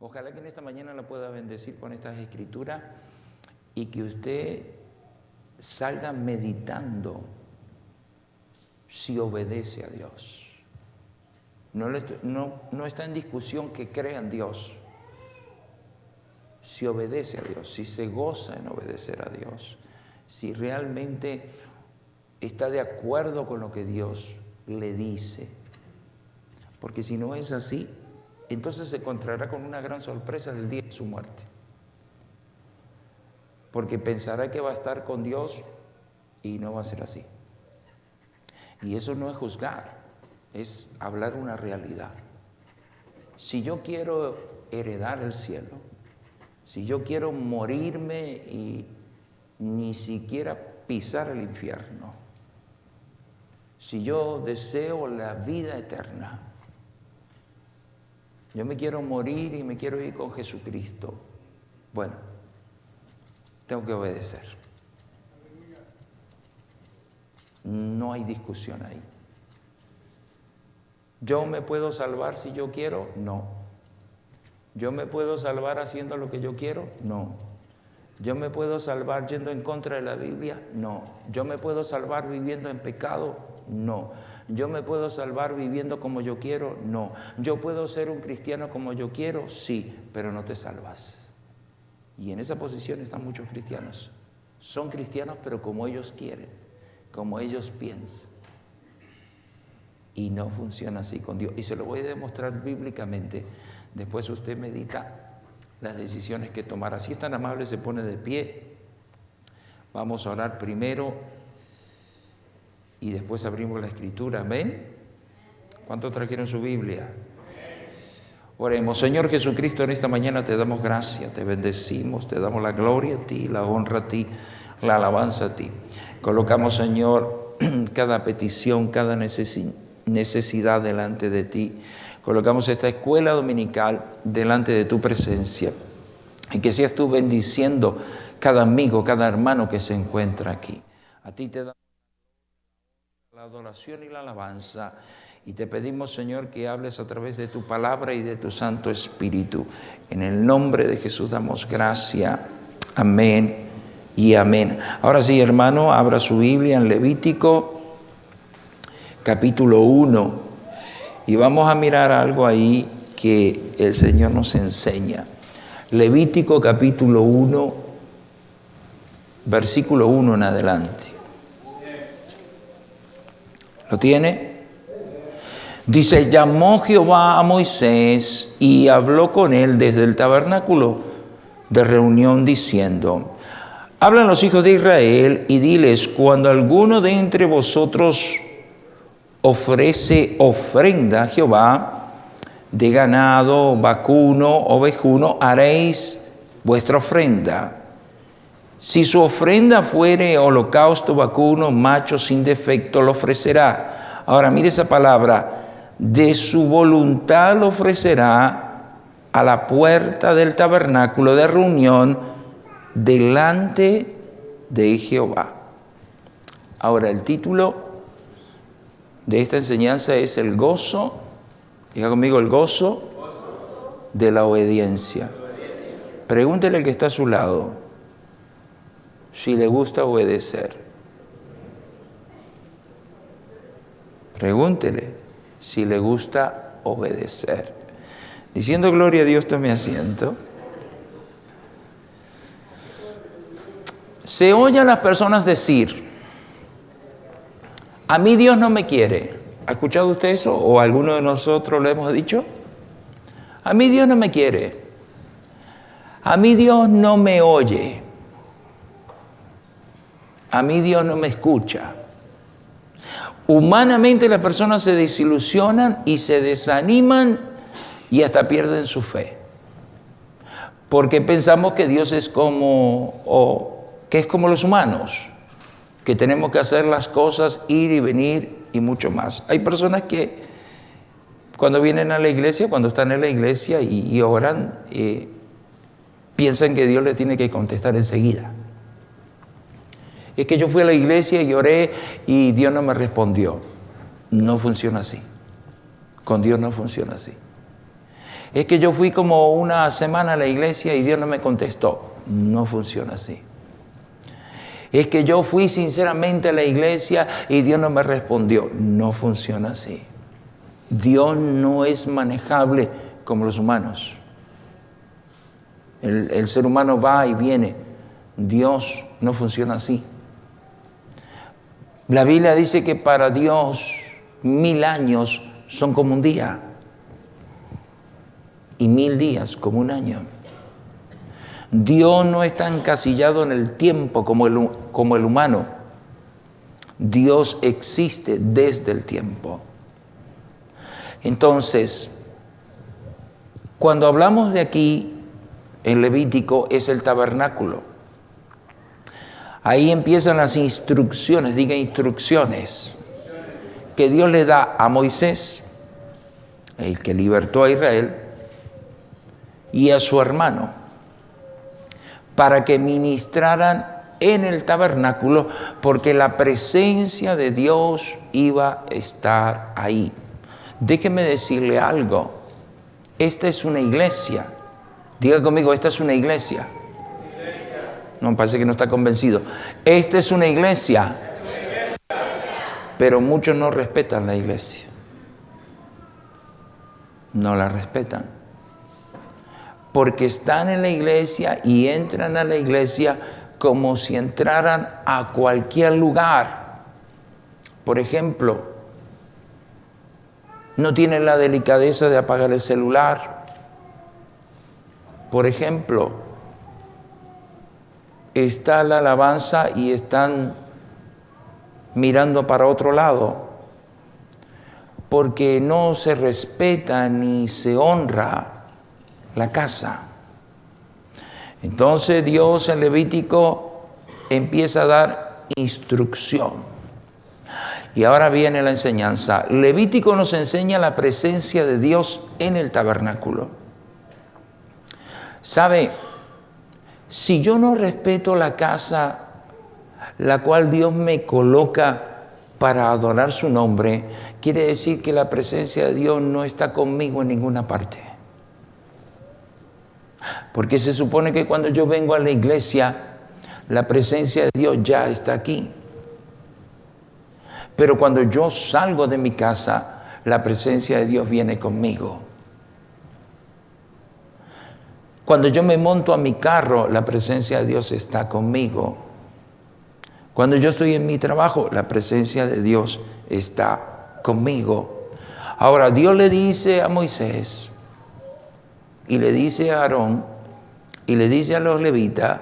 Ojalá que en esta mañana la pueda bendecir con estas escrituras y que usted salga meditando si obedece a Dios. No está en discusión que crea en Dios. Si obedece a Dios, si se goza en obedecer a Dios, si realmente está de acuerdo con lo que Dios le dice. Porque si no es así, entonces se encontrará con una gran sorpresa del día de su muerte. Porque pensará que va a estar con Dios y no va a ser así. Y eso no es juzgar, es hablar una realidad. Si yo quiero heredar el cielo, si yo quiero morirme y ni siquiera pisar el infierno, si yo deseo la vida eterna, yo me quiero morir y me quiero ir con Jesucristo, bueno, tengo que obedecer. No hay discusión ahí. ¿Yo me puedo salvar si yo quiero? No. ¿Yo me puedo salvar haciendo lo que yo quiero? No. ¿Yo me puedo salvar yendo en contra de la Biblia? No. ¿Yo me puedo salvar viviendo en pecado? No. ¿Yo me puedo salvar viviendo como yo quiero? No. ¿Yo puedo ser un cristiano como yo quiero? Sí, pero no te salvas. Y en esa posición están muchos cristianos. Son cristianos, pero como ellos quieren, como ellos piensan. Y no funciona así con Dios. Y se lo voy a demostrar bíblicamente. Después usted medita las decisiones que tomará. Si es tan amable, se pone de pie. Vamos a orar primero y después abrimos la escritura. ¿Amén? ¿Cuántos trajeron su Biblia? Oremos. Señor Jesucristo, en esta mañana te damos gracias, te bendecimos, te damos la gloria a ti, la honra a ti, la alabanza a ti. Colocamos, Señor, cada petición, cada necesidad delante de ti. Colocamos esta escuela dominical delante de tu presencia y que seas tú bendiciendo cada amigo, cada hermano que se encuentra aquí. A ti te damos la adoración y la alabanza y te pedimos, Señor, que hables a través de tu palabra y de tu Santo Espíritu. En el nombre de Jesús damos gracia. Amén y amén. Ahora sí, hermano, abra su Biblia en Levítico capítulo 1 y vamos a mirar algo ahí que el Señor nos enseña. Levítico capítulo 1, versículo 1 en adelante. ¿Lo tiene? Dice: llamó Jehová a Moisés y habló con él desde el tabernáculo de reunión diciendo: hablan los hijos de Israel y diles, cuando alguno de entre vosotros ofrece ofrenda a Jehová de ganado, vacuno, ovejuno, haréis vuestra ofrenda. Si su ofrenda fuere holocausto, vacuno, macho sin defecto, lo ofrecerá. Ahora mire esa palabra: de su voluntad lo ofrecerá a la puerta del tabernáculo de reunión delante de Jehová. Ahora el título de esta enseñanza es el gozo, diga conmigo, el gozo de la obediencia. Pregúntele al que está a su lado si le gusta obedecer. Pregúntele si le gusta obedecer. Diciendo gloria a Dios, tome asiento. Se oye a las personas decir: a mí Dios no me quiere. ¿Ha escuchado usted eso? ¿O alguno de nosotros lo hemos dicho? A mí Dios no me quiere. A mí Dios no me oye. A mí Dios no me escucha. Humanamente las personas se desilusionan y se desaniman y hasta pierden su fe. Porque pensamos que Dios es que es como los humanos, que tenemos que hacer las cosas, ir y venir y mucho más. Hay personas que cuando vienen a la iglesia, cuando están en la iglesia y oran, piensan que Dios le tiene que contestar enseguida. Es que yo fui a la iglesia y oré y Dios no me respondió. No funciona así. Con Dios no funciona así. Es que yo fui como una semana a la iglesia y Dios no me contestó. No funciona así. Es que yo fui sinceramente a la iglesia y Dios no me respondió. No funciona así. Dios no es manejable como los humanos. El ser humano va y viene. Dios no funciona así. La Biblia dice que para Dios 1000 años son como un día y 1000 días como un año. Dios no está encasillado en el tiempo como el humano. Dios existe desde el tiempo. Entonces, cuando hablamos de aquí, en Levítico, es el tabernáculo. Ahí empiezan las instrucciones, diga instrucciones, que Dios le da a Moisés, el que libertó a Israel, y a su hermano, para que ministraran en el tabernáculo, porque la presencia de Dios iba a estar ahí. Déjeme decirle algo, esta es una iglesia. Diga conmigo, esta es una iglesia. No, parece que no está convencido. Esta es una iglesia. Pero muchos no respetan la iglesia. No la respetan. Porque están en la iglesia y entran a la iglesia como si entraran a cualquier lugar. Por ejemplo, no tienen la delicadeza de apagar el celular. Por ejemplo, está la alabanza y están mirando para otro lado, porque no se respeta ni se honra la casa. Entonces Dios en Levítico empieza a dar instrucción. Y ahora viene la enseñanza. Levítico nos enseña la presencia de Dios en el tabernáculo. ¿Sabe? Si yo no respeto la casa, la cual Dios me coloca para adorar su nombre, quiere decir que la presencia de Dios no está conmigo en ninguna parte. Porque se supone que cuando yo vengo a la iglesia, la presencia de Dios ya está aquí. Pero cuando yo salgo de mi casa, la presencia de Dios viene conmigo. Cuando yo me monto a mi carro, la presencia de Dios está conmigo. Cuando yo estoy en mi trabajo, la presencia de Dios está conmigo. Ahora, Dios le dice a Moisés, y le dice a Aarón, y le dice a los levitas,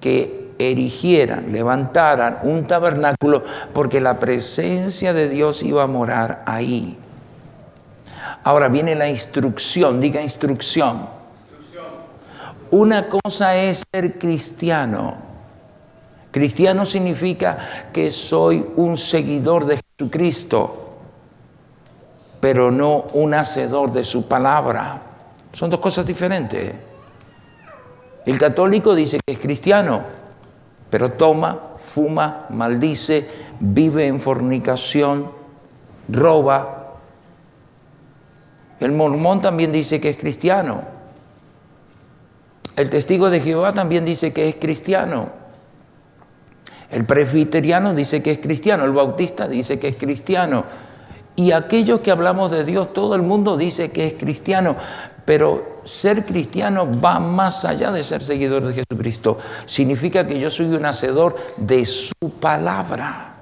que erigieran, levantaran un tabernáculo, porque la presencia de Dios iba a morar ahí. Ahora viene la instrucción, diga instrucción. Una cosa es ser cristiano. Cristiano significa que soy un seguidor de Jesucristo, pero no un hacedor de su palabra. Son dos cosas diferentes. El católico dice que es cristiano, pero toma, fuma, maldice, vive en fornicación, roba. El mormón también dice que es cristiano. El testigo de Jehová también dice que es cristiano. El presbiteriano dice que es cristiano. El bautista dice que es cristiano. Y aquellos que hablamos de Dios, todo el mundo dice que es cristiano. Pero ser cristiano va más allá de ser seguidor de Jesucristo. Significa que yo soy un hacedor de su palabra.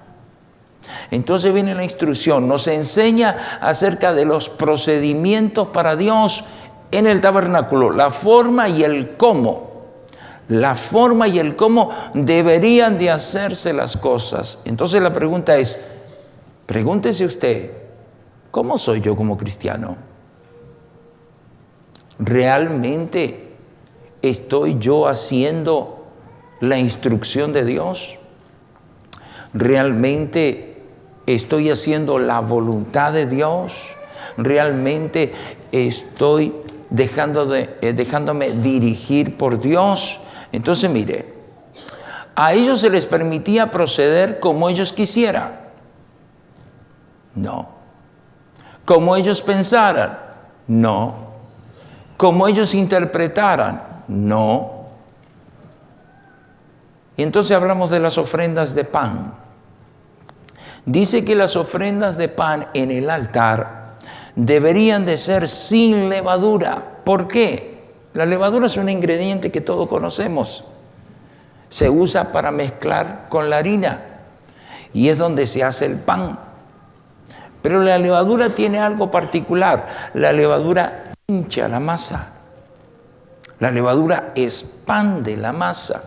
Entonces viene la instrucción. Nos enseña acerca de los procedimientos para Dios en el tabernáculo, la forma y el cómo. La forma y el cómo deberían de hacerse las cosas. Entonces la pregunta es, pregúntese usted, ¿cómo soy yo como cristiano? ¿Realmente estoy yo haciendo la instrucción de Dios? ¿Realmente estoy haciendo la voluntad de Dios? ¿Realmente estoy dejándome dirigir por Dios? Entonces mire, a ellos se les permitía proceder como ellos quisieran. No. Como ellos pensaran. No. como ellos interpretaran. No. Y entonces hablamos de las ofrendas de pan. Dice que las ofrendas de pan en el altar deberían de ser sin levadura. ¿Por qué? La levadura es un ingrediente que todos conocemos. Se usa para mezclar con la harina y es donde se hace el pan. Pero la levadura tiene algo particular. La levadura hincha la masa. La levadura expande la masa.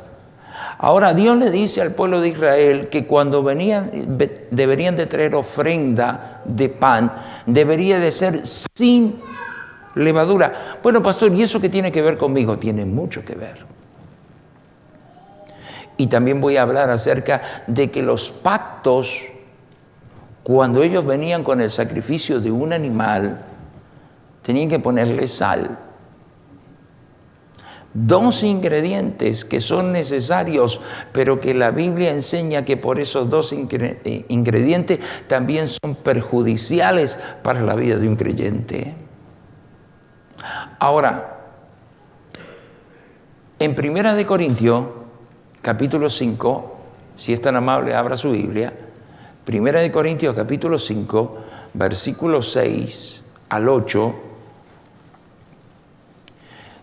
Ahora Dios le dice al pueblo de Israel que cuando deberían de traer ofrenda de pan, debería de ser sin levadura. Bueno, pastor, ¿y eso qué tiene que ver conmigo? Tiene mucho que ver. Y también voy a hablar acerca de que los pactos, cuando ellos venían con el sacrificio de un animal, tenían que ponerle sal. Dos ingredientes que son necesarios, pero que la Biblia enseña que por esos dos ingredientes también son perjudiciales para la vida de un creyente. Ahora, en 1 Corintios, capítulo 5, si es tan amable, abra su Biblia. 1 Corintios, capítulo 5, versículos 6 al 8,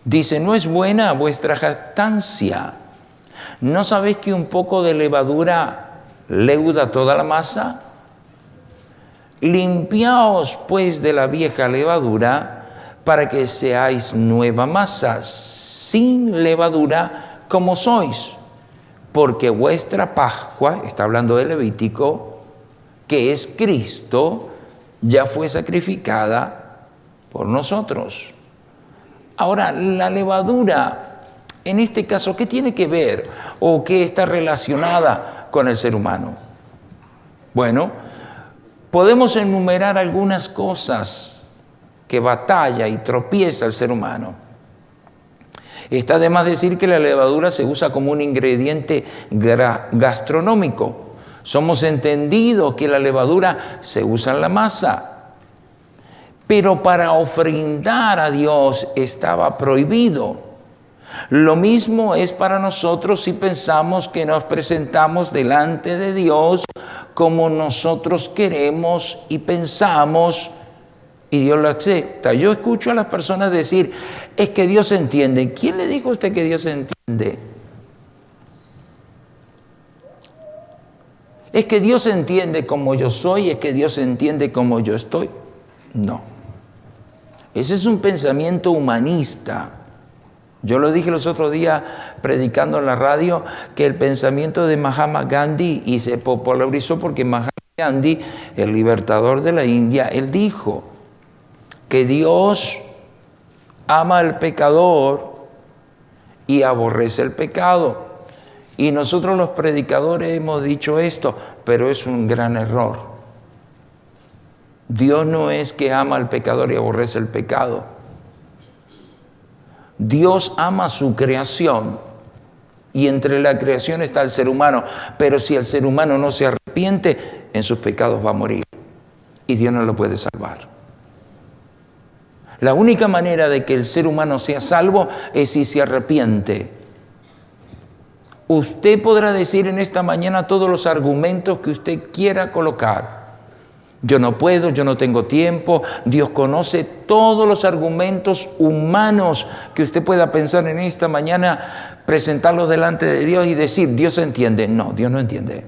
dice: no es buena vuestra jactancia. ¿No sabéis que un poco de levadura leuda toda la masa? Limpiaos pues de la vieja levadura, para que seáis nueva masa, sin levadura como sois. Porque vuestra Pascua, está hablando de Levítico, que es Cristo, ya fue sacrificada por nosotros. Ahora, la levadura, en este caso, ¿qué tiene que ver o qué está relacionada con el ser humano? Bueno, podemos enumerar algunas cosas que batalla y tropieza el ser humano. Está de más decir que la levadura se usa como un ingrediente gastronómico. Somos entendidos que la levadura se usa en la masa, pero para ofrendar a Dios estaba prohibido. Lo mismo es para nosotros si pensamos que nos presentamos delante de Dios como nosotros queremos y pensamos, y Dios lo acepta. Yo escucho a las personas decir: es que Dios entiende. ¿Quién le dijo a usted que Dios entiende? Es que Dios entiende como yo soy, es que Dios entiende como yo estoy. No. Ese es un pensamiento humanista. Yo lo dije los otros días predicando en la radio, que el pensamiento de Mahatma Gandhi, y se popularizó porque Mahatma Gandhi, el libertador de la India, él dijo que Dios ama al pecador y aborrece el pecado. Y nosotros los predicadores hemos dicho esto, pero es un gran error. Dios no es que ama al pecador y aborrece el pecado. Dios ama su creación y entre la creación está el ser humano, pero si el ser humano no se arrepiente, en sus pecados va a morir y Dios no lo puede salvar. La única manera de que el ser humano sea salvo es si se arrepiente. Usted podrá decir en esta mañana todos los argumentos que usted quiera colocar. Yo no puedo, yo no tengo tiempo. Dios conoce todos los argumentos humanos que usted pueda pensar en esta mañana, presentarlos delante de Dios y decir: Dios entiende. No, Dios no entiende.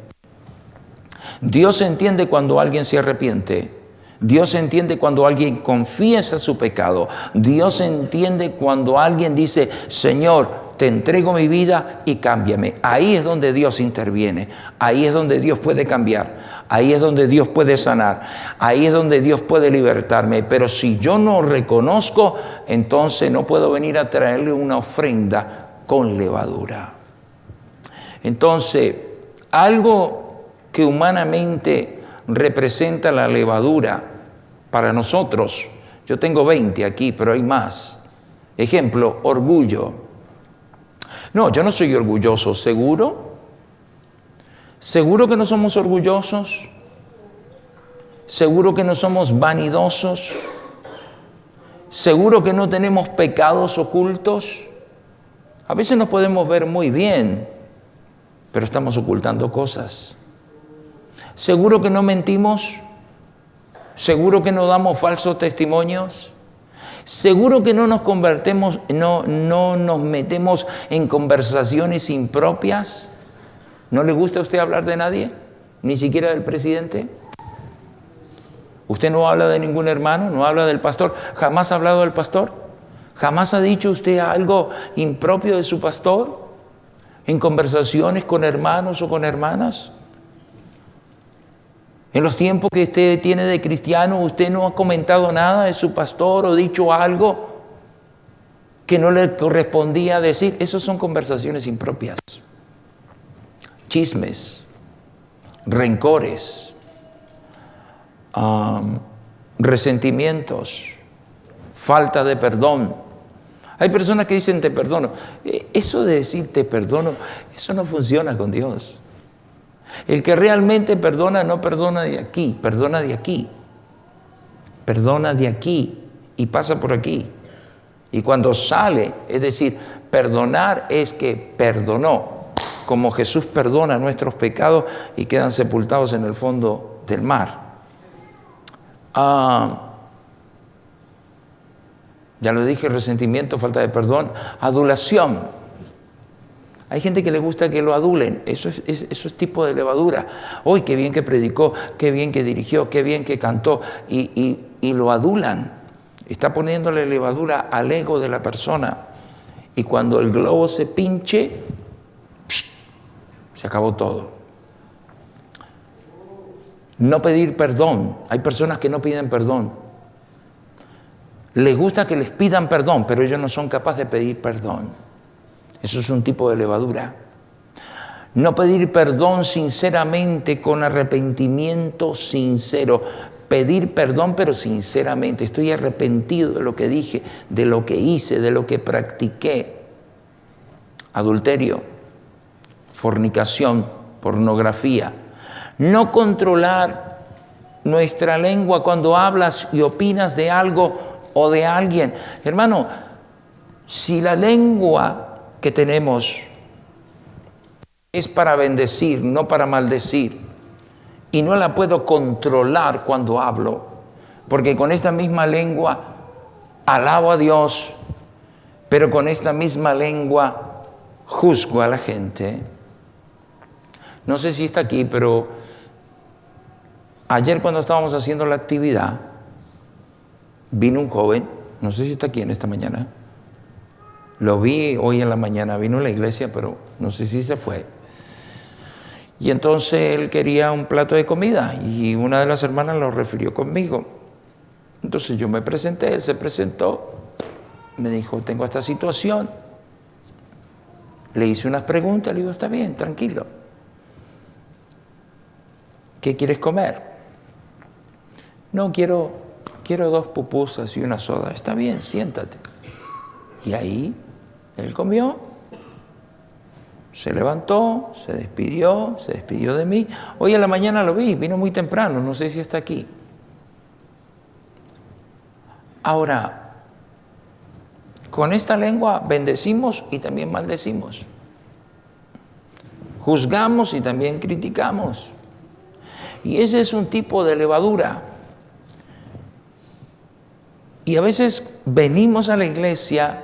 Dios entiende cuando alguien se arrepiente. Dios entiende cuando alguien confiesa su pecado. Dios entiende cuando alguien dice: Señor, te entrego mi vida y cámbiame. Ahí es donde Dios interviene. Ahí es donde Dios puede cambiar. Ahí es donde Dios puede sanar. Ahí es donde Dios puede libertarme. Pero si yo no reconozco, entonces no puedo venir a traerle una ofrenda con levadura. Entonces, algo que humanamente representa la levadura para nosotros, yo tengo 20 aquí, pero hay más. Ejemplo, orgullo. No, yo no soy orgulloso, ¿seguro? ¿Seguro que no somos orgullosos? ¿Seguro que no somos vanidosos? ¿Seguro que no tenemos pecados ocultos? A veces nos podemos ver muy bien, pero estamos ocultando cosas. ¿Seguro que no mentimos? ¿Seguro que no damos falsos testimonios? ¿Seguro que no nos convertimos, no nos metemos en conversaciones impropias? ¿No le gusta a usted hablar de nadie? ¿Ni siquiera del presidente? ¿Usted no habla de ningún hermano? ¿No habla del pastor? ¿Jamás ha hablado del pastor? ¿Jamás ha dicho usted algo impropio de su pastor en conversaciones con hermanos o con hermanas? En los tiempos que usted tiene de cristiano, usted no ha comentado nada de su pastor o dicho algo que no le correspondía decir. Esas son conversaciones impropias. Chismes, rencores, resentimientos, falta de perdón. Hay personas que dicen te perdono. Eso de decir te perdono, eso no funciona con Dios. El que realmente perdona no perdona de aquí, perdona de aquí. Perdona de aquí y pasa por aquí. Y cuando sale, es decir, perdonar es que perdonó, como Jesús perdona nuestros pecados y quedan sepultados en el fondo del mar. Ya lo dije, resentimiento, falta de perdón, adulación. Hay gente que le gusta que lo adulen, eso es tipo de levadura. ¡Uy, qué bien que predicó, qué bien que dirigió, qué bien que cantó! Y lo adulan. Está poniéndole levadura al ego de la persona. Y cuando el globo se pinche, se acabó todo. No pedir perdón. Hay personas que no piden perdón. Les gusta que les pidan perdón, pero ellos no son capaces de pedir perdón. Eso es un tipo de levadura. No pedir perdón sinceramente, con arrepentimiento sincero. Pedir perdón, pero sinceramente. Estoy arrepentido de lo que dije, de lo que hice, de lo que practiqué. Adulterio, fornicación, pornografía. No controlar nuestra lengua cuando hablas y opinas de algo o de alguien. Hermano, si la lengua que tenemos es para bendecir, no para maldecir, y no la puedo controlar cuando hablo, porque con esta misma lengua alabo a Dios, pero con esta misma lengua juzgo a la gente. No sé si está aquí, pero ayer cuando estábamos haciendo la actividad, vino un joven, no sé si está aquí en esta mañana. Lo vi hoy en la mañana, vino a la iglesia, pero no sé si se fue. Y entonces él quería un plato de comida y una de las hermanas lo refirió conmigo. Entonces yo me presenté, él se presentó, me dijo, tengo esta situación. Le hice unas preguntas, le digo, está bien, tranquilo. ¿Qué quieres comer? No, quiero 2 pupusas y una soda. Está bien, siéntate. Y ahí él comió, se levantó, se despidió de mí. Hoy en la mañana lo vi, vino muy temprano, no sé si está aquí. Ahora, con esta lengua bendecimos y también maldecimos. Juzgamos y también criticamos. Y ese es un tipo de levadura. Y a veces venimos a la iglesia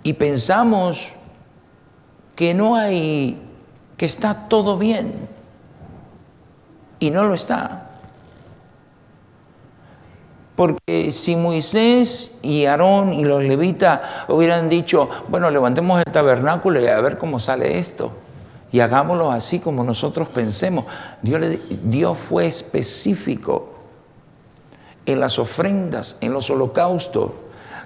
y pensamos que está todo bien, y no lo está. Porque si Moisés y Aarón y los levitas hubieran dicho, bueno, levantemos el tabernáculo y a ver cómo sale esto, y hagámoslo así como nosotros pensemos. Dios fue específico en las ofrendas, en los holocaustos,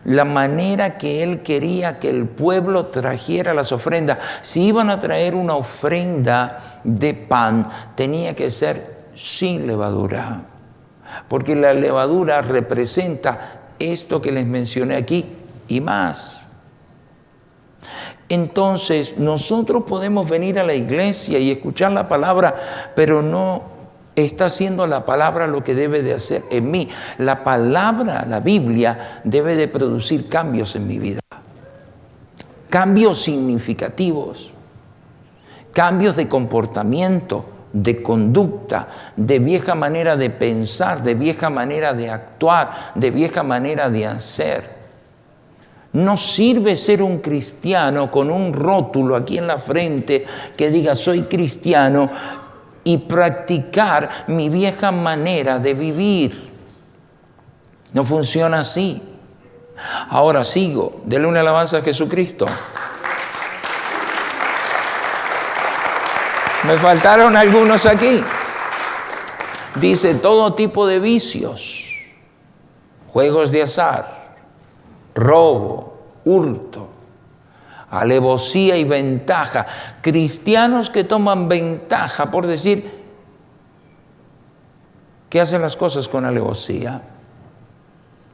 la manera que Él quería que el pueblo trajera las ofrendas. Si iban a traer una ofrenda de pan, tenía que ser sin levadura, porque la levadura representa esto que les mencioné aquí y más. Entonces nosotros podemos venir a la iglesia y escuchar la palabra, pero no está haciendo la palabra lo que debe de hacer en mí. La palabra, la Biblia, debe de producir cambios en mi vida. Cambios significativos. Cambios de comportamiento, de conducta, de vieja manera de pensar, de vieja manera de actuar, de vieja manera de hacer. No sirve ser un cristiano con un rótulo aquí en la frente que diga soy cristiano y practicar mi vieja manera de vivir. No funciona así. Ahora sigo. Dele una alabanza a Jesucristo. Me faltaron algunos aquí. Dice todo tipo de vicios, juegos de azar, robo, hurto, alevosía y ventaja. Cristianos que toman ventaja por decir que hacen las cosas con alevosía.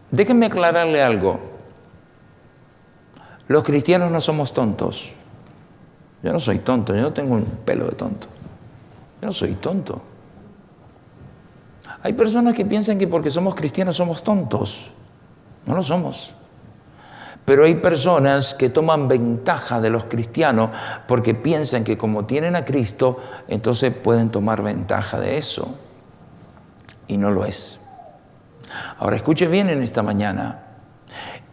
Déjenme aclararle algo. Los cristianos no somos tontos. Yo no soy tonto, yo no tengo un pelo de tonto. Yo no soy tonto. Hay personas que piensan que porque somos cristianos somos tontos. No lo somos. Pero hay personas que toman ventaja de los cristianos porque piensan que como tienen a Cristo, entonces pueden tomar ventaja de eso. Y no lo es. Ahora escuche bien en esta mañana.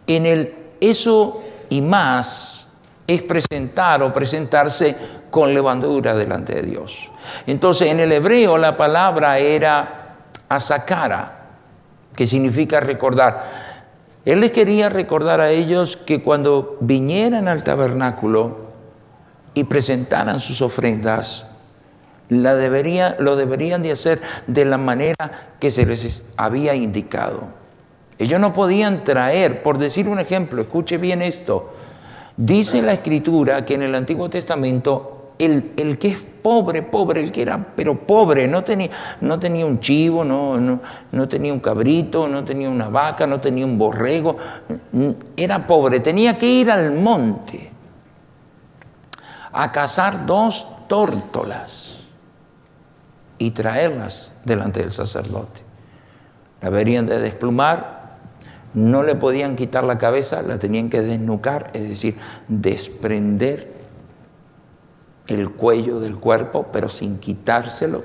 En el eso y más es presentar o presentarse con levadura delante de Dios. Entonces, en el hebreo la palabra era asakara, que significa recordar. Él les quería recordar a ellos que cuando vinieran al tabernáculo y presentaran sus ofrendas, lo deberían de hacer de la manera que se les había indicado. Ellos no podían traer, por decir un ejemplo, escuche bien esto. Dice la Escritura que en el Antiguo Testamento el que es pobre, el que era, pero pobre, no tenía un chivo, no tenía un cabrito, no tenía una vaca, no tenía un borrego, era pobre, tenía que ir al monte a cazar 2 tórtolas y traerlas delante del sacerdote. La deberían de desplumar. No le podían quitar la cabeza, la tenían que desnucar, es decir, desprender el cuello del cuerpo, pero sin quitárselo.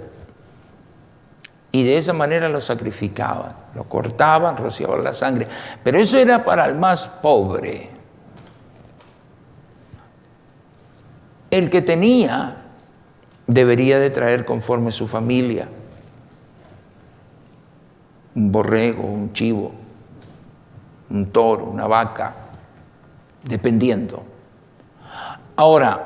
Y de esa manera lo sacrificaban, lo cortaban, rociaban la sangre. Pero eso era para el más pobre. El que tenía debería de traer conforme su familia un borrego, un chivo, un toro, una vaca, dependiendo. Ahora,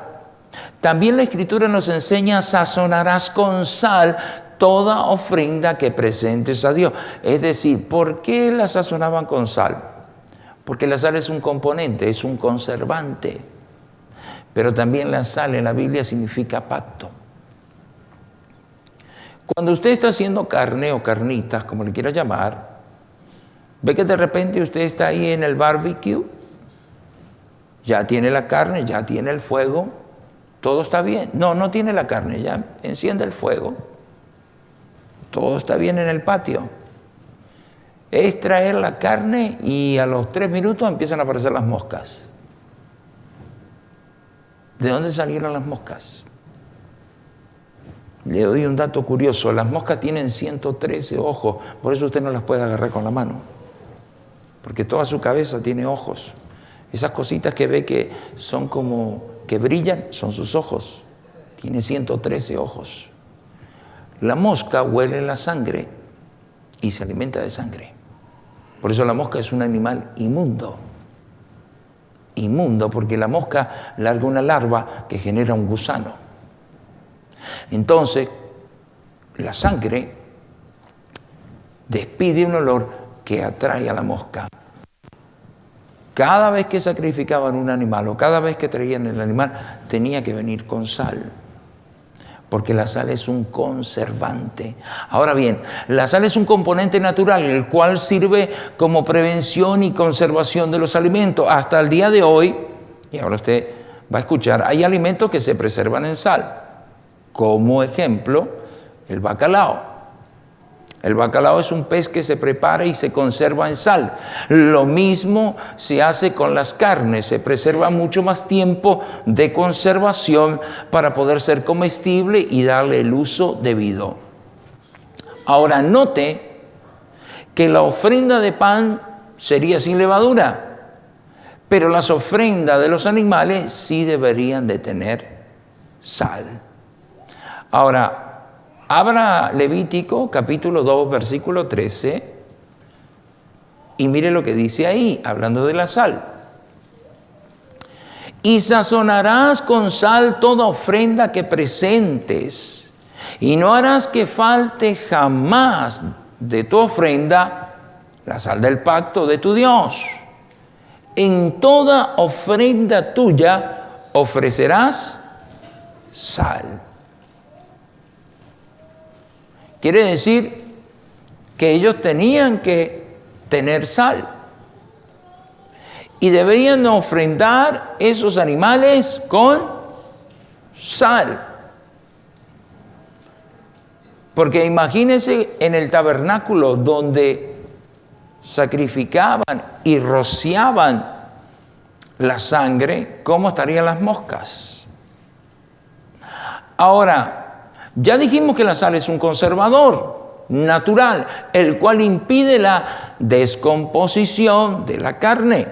también la Escritura nos enseña: sazonarás con sal toda ofrenda que presentes a Dios. Es decir, ¿por qué la sazonaban con sal? Porque la sal es un componente, es un conservante. Pero también la sal en la Biblia significa pacto. Cuando usted está haciendo carne o carnitas, como le quiera llamar, ve que de repente usted está ahí en el barbecue, ya tiene la carne, ya tiene el fuego, todo está bien. No tiene la carne, ya enciende el fuego, todo está bien en el patio. Es traer la carne y a los 3 minutos empiezan a aparecer las moscas. ¿De dónde salieron las moscas? Le doy un dato curioso: las moscas tienen 113 ojos, por eso usted no las puede agarrar con la mano, porque toda su cabeza tiene ojos. Esas cositas que ve que son como que brillan, son sus ojos. Tiene 113 ojos. La mosca huele la sangre y se alimenta de sangre. Por eso la mosca es un animal inmundo. Inmundo, porque la mosca larga una larva que genera un gusano. Entonces, la sangre despide un olor que atrae a la mosca. Cada vez que sacrificaban un animal o cada vez que traían el animal, tenía que venir con sal, porque la sal es un conservante. Ahora bien, la sal es un componente natural, el cual sirve como prevención y conservación de los alimentos. Hasta el día de hoy, y ahora usted va a escuchar, hay alimentos que se preservan en sal. Como ejemplo, el bacalao. El bacalao es un pez que se prepara y se conserva en sal. Lo mismo se hace con las carnes, se preserva mucho más tiempo de conservación para poder ser comestible y darle el uso debido. Ahora note que la ofrenda de pan sería sin levadura, pero las ofrendas de los animales sí deberían de tener sal. Ahora, abra Levítico capítulo 2, versículo 13, y mire lo que dice ahí, hablando de la sal. Y sazonarás con sal toda ofrenda que presentes, y no harás que falte jamás de tu ofrenda la sal del pacto de tu Dios. En toda ofrenda tuya ofrecerás sal. Quiere decir que ellos tenían que tener sal y deberían ofrendar esos animales con sal. Porque imagínense en el tabernáculo donde sacrificaban y rociaban la sangre, ¿cómo estarían las moscas? Ahora, ya dijimos que la sal es un conservador natural, el cual impide la descomposición de la carne.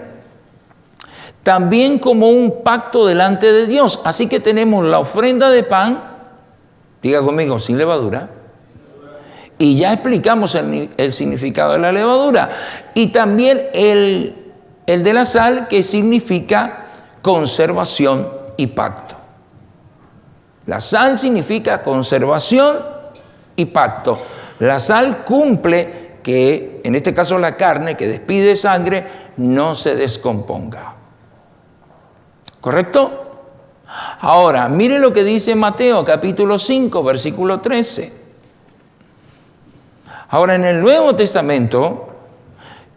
También como un pacto delante de Dios. Así que tenemos la ofrenda de pan, diga conmigo, sin levadura. Y ya explicamos el significado de la levadura. Y también el de la sal, que significa conservación y pacto. La sal significa conservación y pacto. La sal cumple que, en este caso la carne que despide sangre, no se descomponga. ¿Correcto? Ahora, mire lo que dice Mateo capítulo 5, versículo 13. Ahora, en el Nuevo Testamento,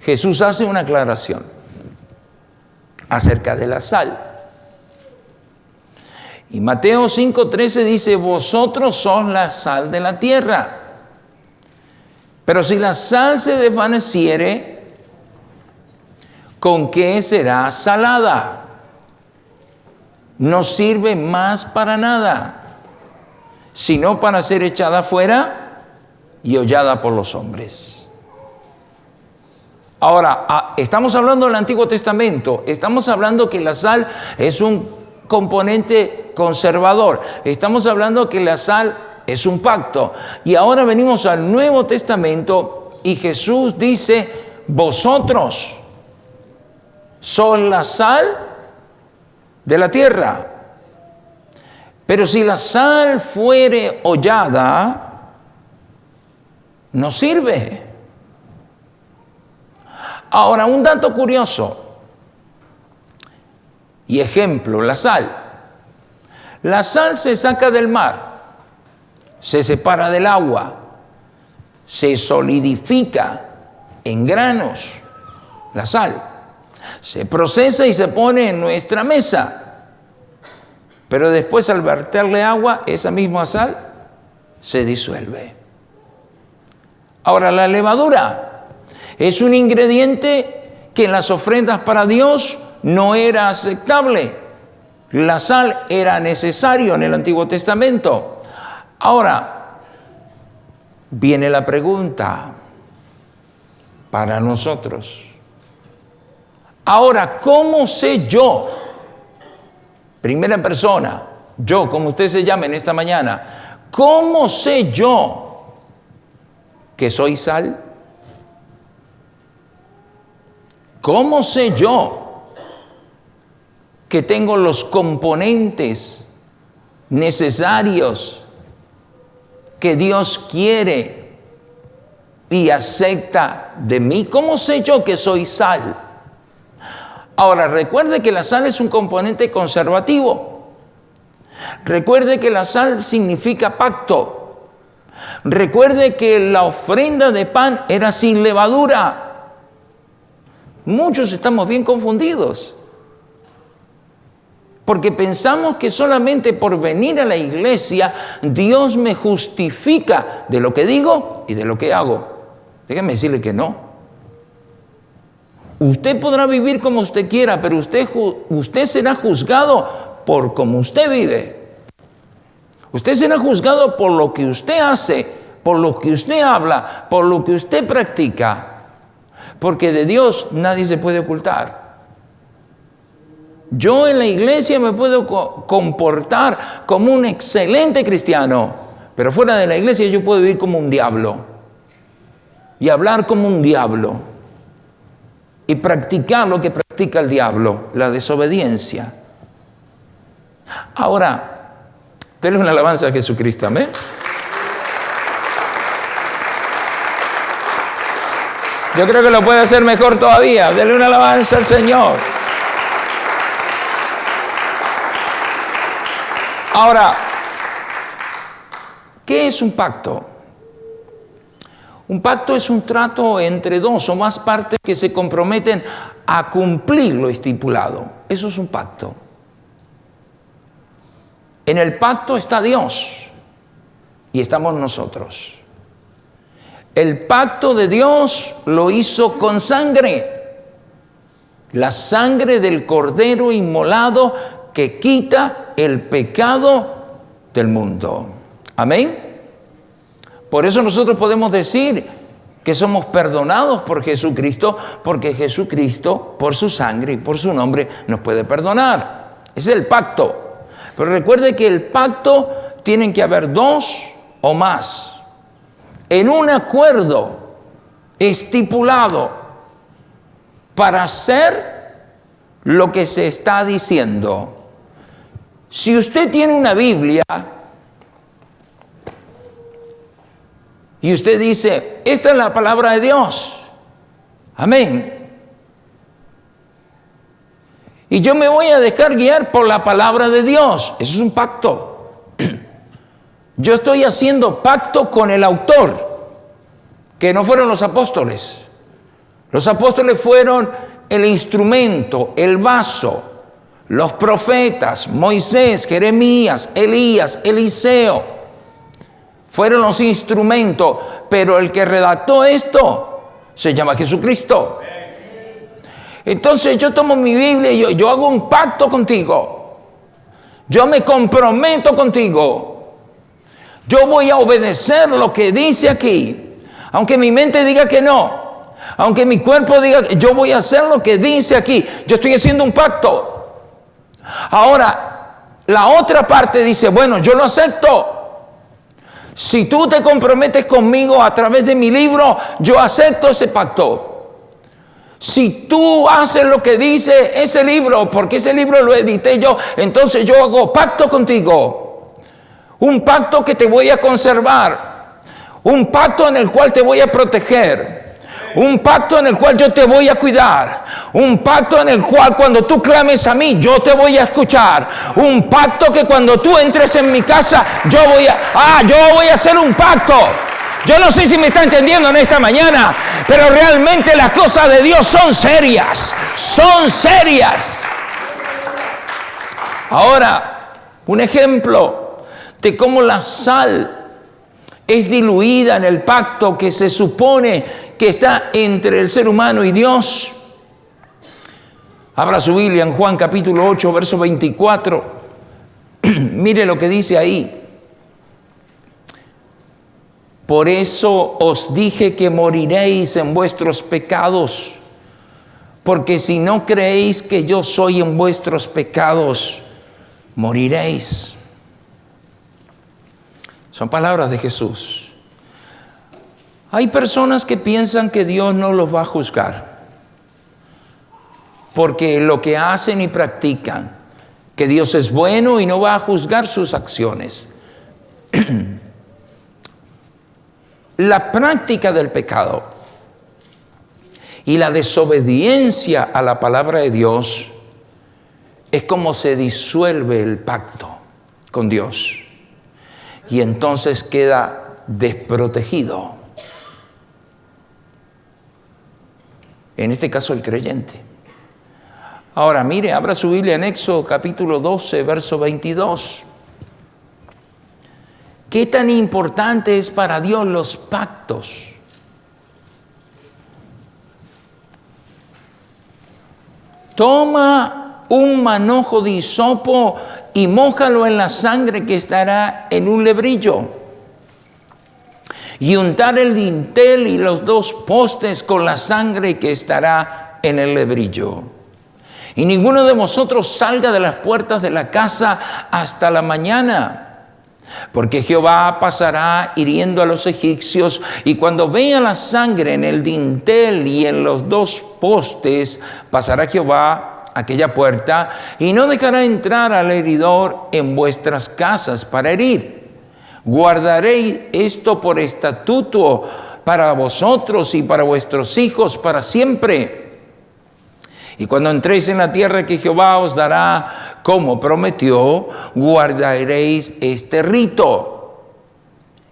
Jesús hace una aclaración acerca de la sal. Y Mateo 5:13 dice, vosotros sois la sal de la tierra. Pero si la sal se desvaneciere, ¿con qué será salada? No sirve más para nada, sino para ser echada fuera y hollada por los hombres. Ahora, estamos hablando del Antiguo Testamento, estamos hablando que la sal es un componente conservador, estamos hablando que la sal es un pacto, y ahora venimos al Nuevo Testamento y Jesús dice, vosotros sois la sal de la tierra, pero si la sal fuere hollada, no sirve. Ahora, un dato curioso y ejemplo, la sal. La sal se saca del mar, se separa del agua, se solidifica en granos, la sal. Se procesa y se pone en nuestra mesa. Pero después, al verterle agua, esa misma sal se disuelve. Ahora, la levadura es un ingrediente que en las ofrendas para Dios no era aceptable. La sal era necesario en el Antiguo Testamento. Ahora, viene la pregunta para nosotros. Ahora, ¿cómo sé yo? Primera persona, yo, como usted se llama en esta mañana, ¿cómo sé yo que soy sal? ¿Cómo sé yo que tengo los componentes necesarios que Dios quiere y acepta de mí? ¿Cómo sé yo que soy sal? Ahora, recuerde que la sal es un componente conservativo. Recuerde que la sal significa pacto. Recuerde que la ofrenda de pan era sin levadura. Muchos estamos bien confundidos. Porque pensamos que solamente por venir a la iglesia Dios me justifica de lo que digo y de lo que hago. Déjame decirle que no. Usted podrá vivir como usted quiera, pero usted será juzgado por cómo usted vive. Usted será juzgado por lo que usted hace, por lo que usted habla, por lo que usted practica. Porque de Dios nadie se puede ocultar. Yo en la iglesia me puedo comportar como un excelente cristiano, pero fuera de la iglesia yo puedo vivir como un diablo y hablar como un diablo y practicar lo que practica el diablo, la desobediencia. Ahora, denle una alabanza a Jesucristo, amén. Yo creo que lo puede hacer mejor todavía. Denle una alabanza al Señor. Ahora, ¿qué es un pacto? Un pacto es un trato entre dos o más partes que se comprometen a cumplir lo estipulado. Eso es un pacto. En el pacto está Dios y estamos nosotros. El pacto de Dios lo hizo con sangre. La sangre del Cordero inmolado que quita el pecado del mundo. Amén. Por eso nosotros podemos decir que somos perdonados por Jesucristo, porque Jesucristo, por su sangre y por su nombre, nos puede perdonar. Ese es el pacto. Pero recuerde que el pacto tienen que haber dos o más en un acuerdo estipulado para hacer lo que se está diciendo. Si usted tiene una Biblia y usted dice, esta es la palabra de Dios, amén, y yo me voy a dejar guiar por la palabra de Dios, eso es un pacto. Yo estoy haciendo pacto con el autor, que no fueron los apóstoles. Los apóstoles fueron el instrumento, el vaso. Los profetas, Moisés, Jeremías, Elías, Eliseo, fueron los instrumentos, pero el que redactó esto se llama Jesucristo. Entonces yo tomo mi Biblia y yo hago un pacto contigo. Yo me comprometo contigo. Yo voy a obedecer lo que dice aquí, aunque mi mente diga que no, aunque mi cuerpo diga que yo voy a hacer lo que dice aquí. Yo estoy haciendo un pacto. Ahora, la otra parte dice, bueno, yo lo acepto. Si tú te comprometes conmigo a través de mi libro, yo acepto ese pacto. Si tú haces lo que dice ese libro, porque ese libro lo edité yo, entonces yo hago pacto contigo. Un pacto que te voy a conservar. Un pacto en el cual te voy a proteger. Un pacto en el cual yo te voy a cuidar. Un pacto en el cual cuando tú clames a mí, yo te voy a escuchar. Un pacto que cuando tú entres en mi casa, yo voy a hacer un pacto. Yo no sé si me está entendiendo en esta mañana, pero realmente las cosas de Dios son serias. Son serias. Ahora, un ejemplo de cómo la sal es diluida en el pacto que se supone que está entre el ser humano y Dios. Abra su Biblia en Juan capítulo 8, verso 24. Mire lo que dice ahí. Por eso os dije que moriréis en vuestros pecados, porque si no creéis que yo soy en vuestros pecados, moriréis. Son palabras de Jesús. Hay personas que piensan que Dios no los va a juzgar, porque lo que hacen y practican, que Dios es bueno y no va a juzgar sus acciones. La práctica del pecado y la desobediencia a la palabra de Dios es como se disuelve el pacto con Dios y entonces queda desprotegido. En este caso el creyente. Ahora, mire, abra su Biblia en Éxodo capítulo 12, verso 22. ¿Qué tan importante es para Dios los pactos? Toma un manojo de hisopo y mójalo en la sangre que estará en un lebrillo. Y untar el dintel y los 2 postes con la sangre que estará en el lebrillo. Y ninguno de vosotros salga de las puertas de la casa hasta la mañana. Porque Jehová pasará hiriendo a los egipcios, y cuando vea la sangre en el dintel y en los 2 postes, pasará Jehová aquella puerta y no dejará entrar al heridor en vuestras casas para herir. Guardaréis esto por estatuto para vosotros y para vuestros hijos para siempre. Y cuando entréis en la tierra que Jehová os dará, como prometió, guardaréis este rito.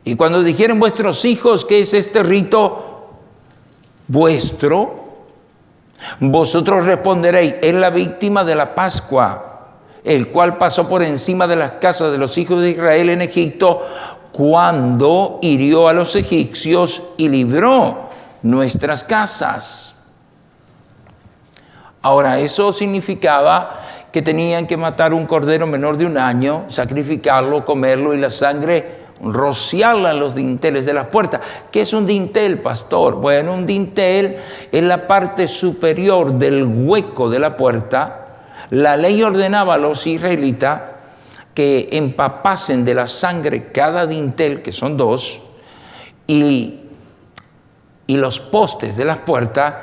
Y cuando dijeren vuestros hijos, ¿qué es este rito vuestro? Vosotros responderéis, es la víctima de la Pascua, el cual pasó por encima de las casas de los hijos de Israel en Egipto, cuando hirió a los egipcios y libró nuestras casas. Ahora, eso significaba que tenían que matar un cordero menor de 1 año, sacrificarlo, comerlo y la sangre rociarla en los dinteles de las puertas. ¿Qué es un dintel, pastor? Bueno, un dintel es la parte superior del hueco de la puerta. La ley ordenaba a los israelitas que empapasen de la sangre cada dintel, que son 2, y los postes de las puertas,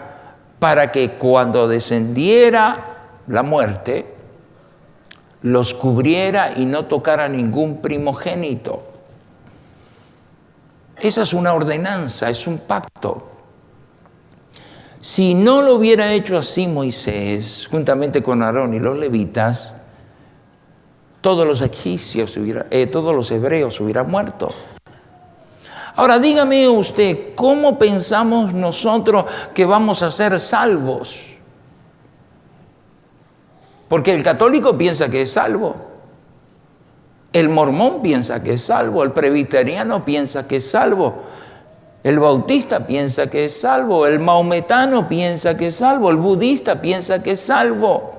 para que cuando descendiera la muerte, los cubriera y no tocara ningún primogénito. Esa es una ordenanza, es un pacto. Si no lo hubiera hecho así Moisés, juntamente con Aarón y los levitas, todos los egipcios, todos los hebreos hubieran muerto. Ahora dígame usted, ¿cómo pensamos nosotros que vamos a ser salvos? Porque el católico piensa que es salvo, el mormón piensa que es salvo, el presbiteriano piensa que es salvo, el bautista piensa que es salvo, el maometano piensa que es salvo, el budista piensa que es salvo.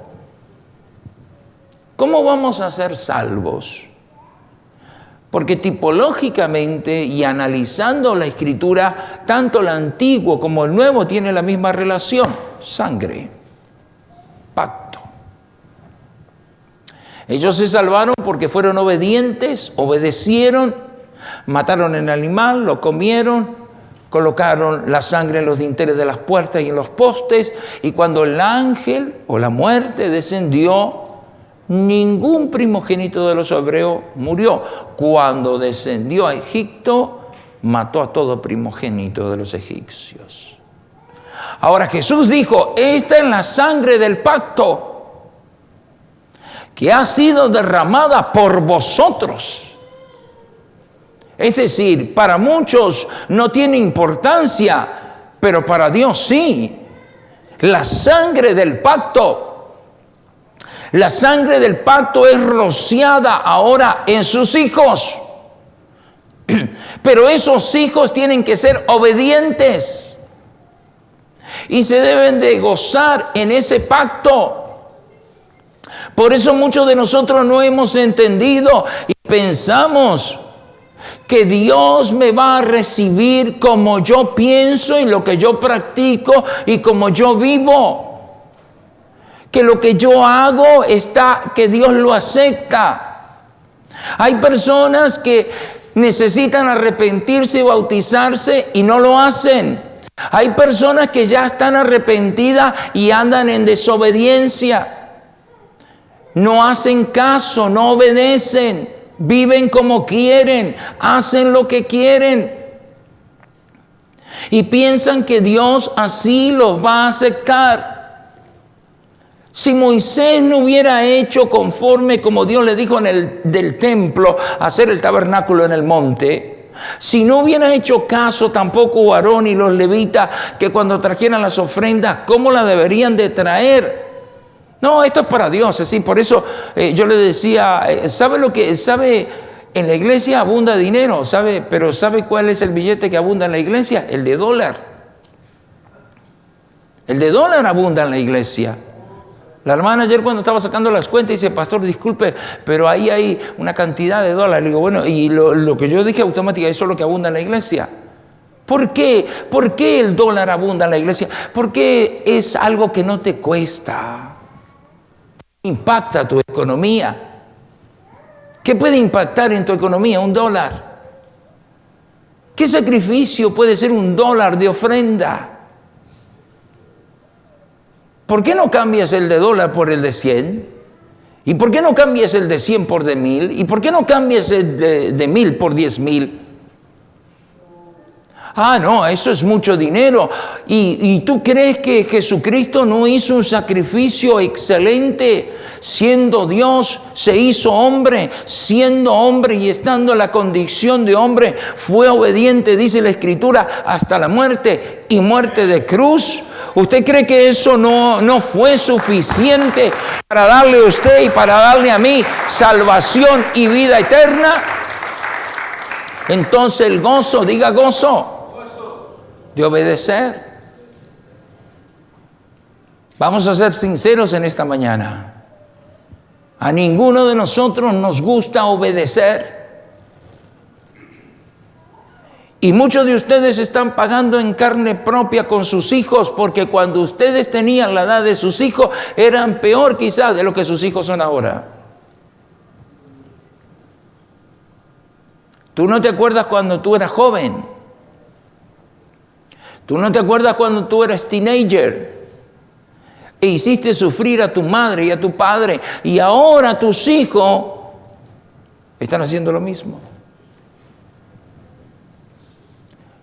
¿Cómo vamos a ser salvos? Porque tipológicamente y analizando la Escritura, tanto el Antiguo como el Nuevo tienen la misma relación: sangre, pacto. Ellos se salvaron porque fueron obedientes, obedecieron, mataron el animal, lo comieron, colocaron la sangre en los dinteles de las puertas y en los postes, y cuando el ángel o la muerte descendió, ningún primogénito de los hebreos murió. Cuando descendió a Egipto, mató a todo primogénito de los egipcios. Ahora Jesús dijo, esta es la sangre del pacto que ha sido derramada por vosotros. Es decir, para muchos no tiene importancia, pero para Dios sí. La sangre del pacto. La sangre del pacto es rociada ahora en sus hijos. Pero esos hijos tienen que ser obedientes. Y se deben de gozar en ese pacto. Por eso muchos de nosotros no hemos entendido y pensamos que Dios me va a recibir como yo pienso y lo que yo practico y como yo vivo. Que lo que yo hago que Dios lo acepta. Hay personas que necesitan arrepentirse y bautizarse y no lo hacen. Hay personas que ya están arrepentidas y andan en desobediencia. No hacen caso, no obedecen, viven como quieren, hacen lo que quieren. Y piensan que Dios así los va a aceptar. Si Moisés no hubiera hecho conforme como Dios le dijo del templo, hacer el tabernáculo en el monte, si no hubiera hecho caso tampoco Aarón y los levitas, que cuando trajeran las ofrendas, ¿cómo las deberían de traer? No, esto es para Dios, así. Por eso yo le decía, ¿sabe? En la iglesia abunda dinero, ¿sabe? Pero ¿sabe cuál es el billete que abunda en la iglesia? El de dólar. El de dólar abunda en la iglesia. La hermana ayer cuando estaba sacando las cuentas dice, pastor, disculpe, pero ahí hay una cantidad de dólares. Le digo, bueno, y lo que yo dije automáticamente, eso es lo que abunda en la iglesia. ¿Por qué? ¿Por qué el dólar abunda en la iglesia? Porque es algo que no te cuesta. Impacta tu economía. ¿Qué puede impactar en tu economía? Un dólar. ¿Qué sacrificio puede ser un dólar de ofrenda? ¿Por qué no cambias el de dólar por el de 100? ¿Y por qué no cambias el de 100 por de 1000? ¿Y por qué no cambias el de 1000 por 10,000? Ah, no, eso es mucho dinero. ¿Y tú crees que Jesucristo no hizo un sacrificio excelente? Siendo Dios, se hizo hombre. Siendo hombre y estando en la condición de hombre, fue obediente, dice la Escritura, hasta la muerte y muerte de cruz. ¿Usted cree que eso no fue suficiente para darle a usted y para darle a mí salvación y vida eterna? Entonces el gozo, diga gozo, de obedecer. Vamos a ser sinceros en esta mañana. A ninguno de nosotros nos gusta obedecer. Y muchos de ustedes están pagando en carne propia con sus hijos, porque cuando ustedes tenían la edad de sus hijos, eran peor quizás de lo que sus hijos son ahora. Tú no te acuerdas cuando tú eras joven. Tú no te acuerdas cuando tú eras teenager e hiciste sufrir a tu madre y a tu padre, y ahora tus hijos están haciendo lo mismo.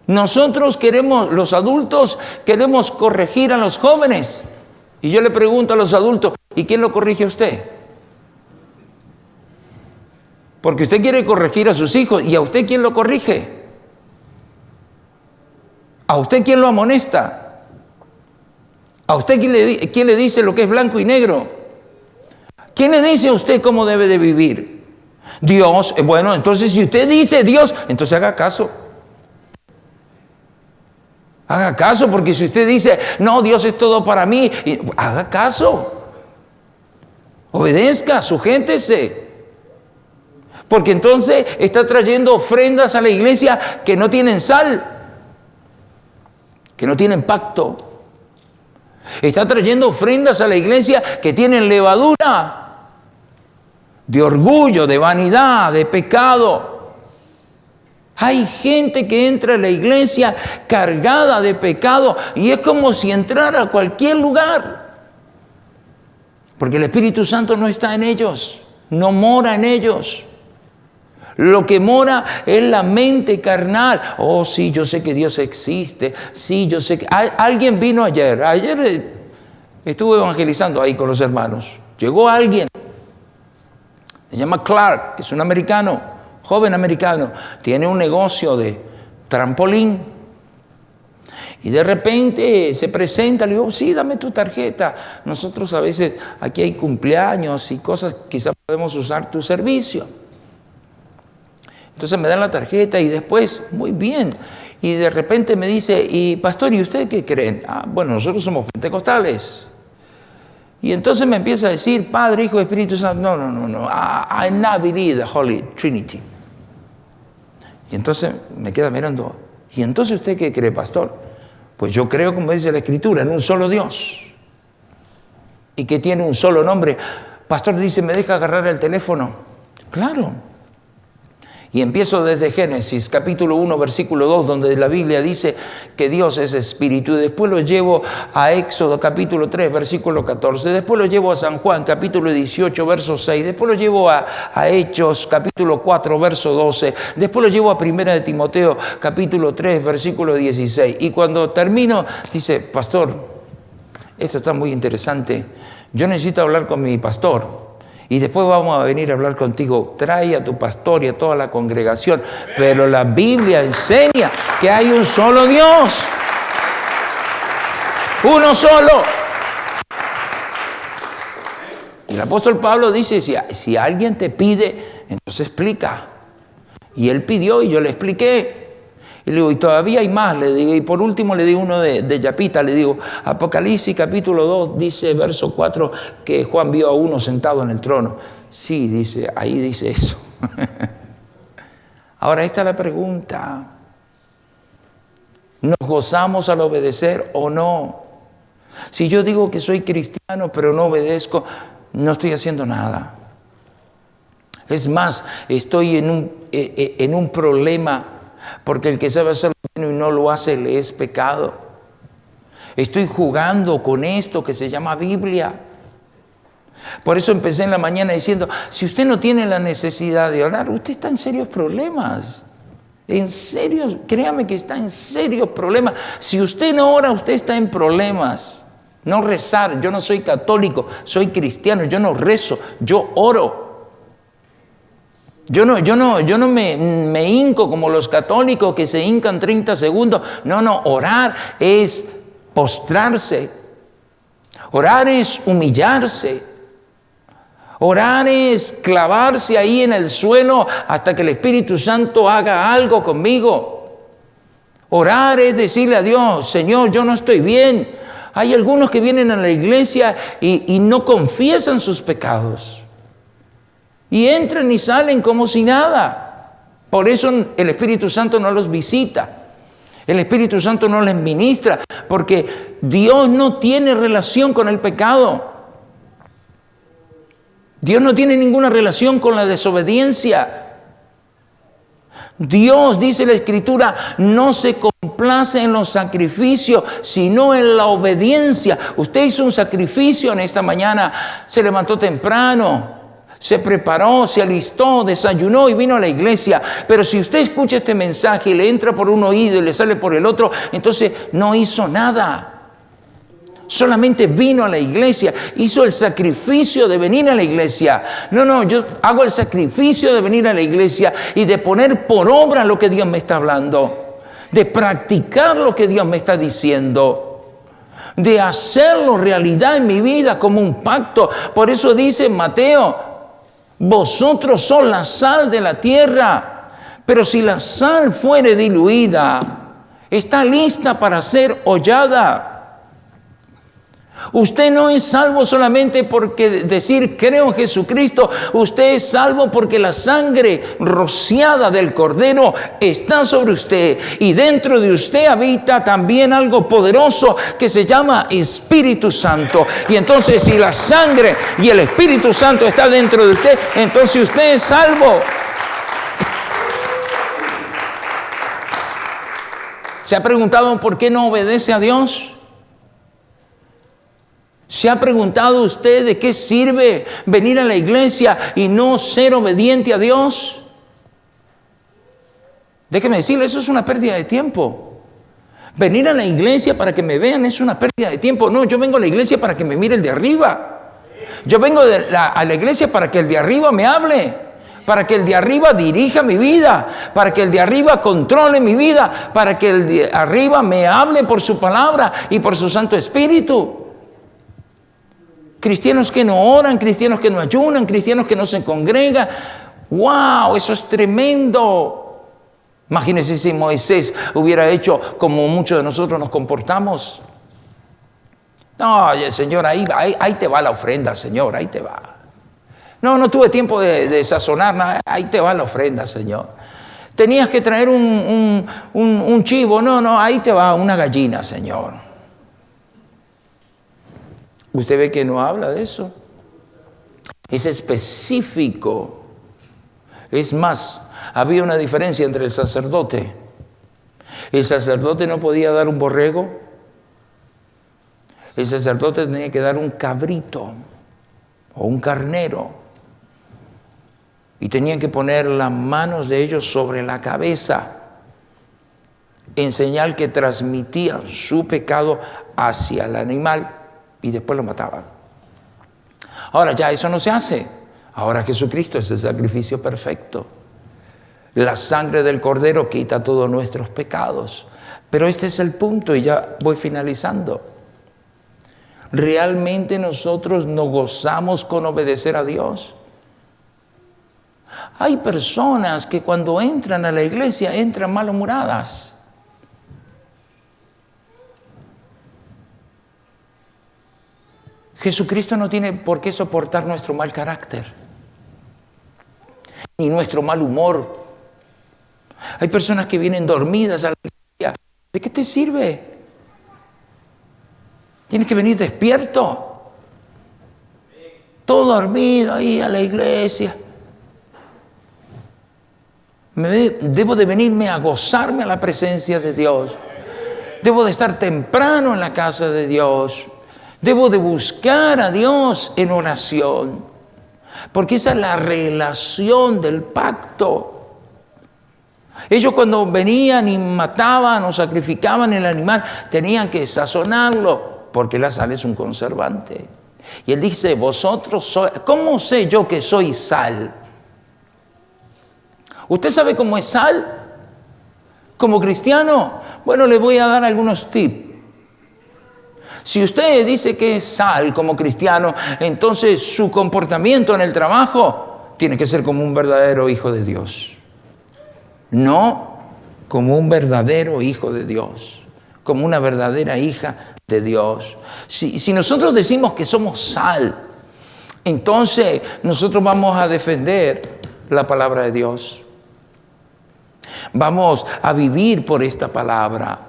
Nosotros los adultos queremos corregir a los jóvenes. Y yo le pregunto a los adultos, ¿y quién lo corrige a usted? Porque usted quiere corregir a sus hijos, ¿y a usted quién lo corrige? ¿A usted quién lo amonesta? ¿A usted quién le dice lo que es blanco y negro? ¿Quién le dice a usted cómo debe de vivir? Dios. Bueno, entonces si usted dice Dios, entonces haga caso. Haga caso, porque si usted dice, no, Dios es todo para mí, haga caso. Obedezca, sujétese. Porque entonces está trayendo ofrendas a la iglesia que no tienen sal, que no tienen pacto. Está trayendo ofrendas a la iglesia que tienen levadura de orgullo, de vanidad, de pecado. Hay gente que entra a la iglesia cargada de pecado y es como si entrara a cualquier lugar. Porque el Espíritu Santo no está en ellos, no mora en ellos. Lo que mora es la mente carnal. Oh, sí, yo sé que Dios existe. Sí, yo sé que... Alguien vino ayer. Ayer estuve evangelizando ahí con los hermanos. Llegó alguien. Se llama Clark, es un americano. Joven americano, tiene un negocio de trampolín. Y de repente se presenta, le digo, sí, dame tu tarjeta. Nosotros a veces, aquí hay cumpleaños y cosas, quizás podemos usar tu servicio. Entonces me dan la tarjeta y después, muy bien. Y de repente me dice, y pastor, ¿y ustedes qué creen? Ah, bueno, nosotros somos pentecostales. Y entonces me empieza a decir, Padre, Hijo, Espíritu Santo. No. I not believe the Holy Trinity. Y entonces me queda mirando. ¿Y entonces usted qué cree, pastor? Pues yo creo, como dice la Escritura, en un solo Dios. Y que tiene un solo nombre. Pastor dice, ¿me deja agarrar el teléfono? Claro. Y empiezo desde Génesis, capítulo 1, versículo 2, donde la Biblia dice que Dios es espíritu. Y después lo llevo a Éxodo, capítulo 3, versículo 14. Después lo llevo a San Juan, capítulo 18, verso 6. Después lo llevo a Hechos, capítulo 4, verso 12. Después lo llevo a Primera de Timoteo, capítulo 3, versículo 16. Y cuando termino, dice, pastor, esto está muy interesante. Yo necesito hablar con mi pastor. Y después vamos a venir a hablar contigo. Trae a tu pastor y a toda la congregación. Pero la Biblia enseña que hay un solo Dios. Uno solo. Y el apóstol Pablo dice, si alguien te pide, entonces explica. Y él pidió y yo le expliqué. Y le digo, y todavía hay más, le digo, y por último le digo uno de Yapita, le digo, Apocalipsis capítulo 2, dice verso 4, que Juan vio a uno sentado en el trono. Sí, dice, ahí dice eso. Ahora, esta es la pregunta. ¿Nos gozamos al obedecer o no? Si yo digo que soy cristiano, pero no obedezco, no estoy haciendo nada. Es más, estoy en un problema, porque el que sabe hacer lo bueno y no lo hace le es pecado. Estoy jugando con esto que se llama Biblia. Por eso empecé en la mañana diciendo, si usted no tiene la necesidad de orar, usted está en serios problemas. En serio, créame que está en serios problemas. Si usted no ora, usted está en problemas. No rezar, yo no soy católico, soy cristiano, yo no rezo, yo oro. Yo no me hinco como los católicos que se hincan 30 segundos. No, orar es postrarse. Orar es humillarse. Orar es clavarse ahí en el suelo hasta que el Espíritu Santo haga algo conmigo. Orar es decirle a Dios, Señor, yo no estoy bien. Hay algunos que vienen a la iglesia y no confiesan sus pecados. Y entran y salen como si nada. Por eso el Espíritu Santo no los visita. El Espíritu Santo no les ministra. Porque Dios no tiene relación con el pecado. Dios no tiene ninguna relación con la desobediencia. Dios, dice la Escritura, no se complace en los sacrificios, sino en la obediencia. Usted hizo un sacrificio en esta mañana, se levantó temprano, se preparó, se alistó, desayunó y vino a la iglesia. Pero si usted escucha este mensaje y le entra por un oído y le sale por el otro, entonces no hizo nada. Solamente vino a la iglesia, hizo el sacrificio de venir a la iglesia. No, yo hago el sacrificio de venir a la iglesia y de poner por obra lo que Dios me está hablando, de practicar lo que Dios me está diciendo, de hacerlo realidad en mi vida como un pacto. Por eso dice Mateo, vosotros sois la sal de la tierra, pero si la sal fuere diluida, está lista para ser hollada. Usted no es salvo solamente porque decir creo en Jesucristo. Usted es salvo porque la sangre rociada del Cordero está sobre usted. Y dentro de usted habita también algo poderoso que se llama Espíritu Santo. Y entonces si la sangre y el Espíritu Santo está dentro de usted, entonces usted es salvo. ¿Se ha preguntado por qué no obedece a Dios? ¿Se ha preguntado usted de qué sirve venir a la iglesia y no ser obediente a Dios? Déjeme decirle, eso es una pérdida de tiempo. Venir a la iglesia para que me vean es una pérdida de tiempo. No, yo vengo a la iglesia para que me mire el de arriba. Yo vengo a la iglesia para que el de arriba me hable, para que el de arriba dirija mi vida, para que el de arriba controle mi vida, para que el de arriba me hable por su palabra y por su Santo Espíritu. Cristianos que no oran, cristianos que no ayunan, cristianos que no se congregan. ¡Wow! Eso es tremendo. Imagínense si Moisés hubiera hecho como muchos de nosotros nos comportamos. No, Señor, ahí te va la ofrenda, Señor, ahí te va. No tuve tiempo de sazonar nada, ahí te va la ofrenda, Señor. Tenías que traer un chivo, no, ahí te va una gallina, Señor. Usted ve que no habla de eso. Es específico. Es más, había una diferencia entre el sacerdote. El sacerdote no podía dar un borrego. El sacerdote tenía que dar un cabrito o un carnero. Y tenían que poner las manos de ellos sobre la cabeza en señal que transmitían su pecado hacia el animal. Y después lo mataban. Ahora ya eso no se hace. Ahora Jesucristo es el sacrificio perfecto. La sangre del Cordero quita todos nuestros pecados. Pero este es el punto y ya voy finalizando. ¿Realmente nosotros nos gozamos con obedecer a Dios? Hay personas que cuando entran a la iglesia entran malhumoradas. Jesucristo no tiene por qué soportar nuestro mal carácter, ni nuestro mal humor. Hay personas que vienen dormidas a la iglesia. ¿De qué te sirve? Tienes que venir despierto. Todo dormido ahí a la iglesia. Debo de venirme a gozarme a la presencia de Dios. Debo de estar temprano en la casa de Dios. Debo de buscar a Dios en oración. Porque esa es la relación del pacto. Ellos cuando venían y mataban o sacrificaban el animal, tenían que sazonarlo, porque la sal es un conservante. Y él dice, vosotros sois, ¿cómo sé yo que soy sal? ¿Usted sabe cómo es sal? Como cristiano, bueno, le voy a dar algunos tips. Si usted dice que es sal como cristiano, entonces su comportamiento en el trabajo tiene que ser como un verdadero hijo de Dios. No como un verdadero hijo de Dios, como una verdadera hija de Dios. Si nosotros decimos que somos sal, entonces nosotros vamos a defender la palabra de Dios. Vamos a vivir por esta palabra.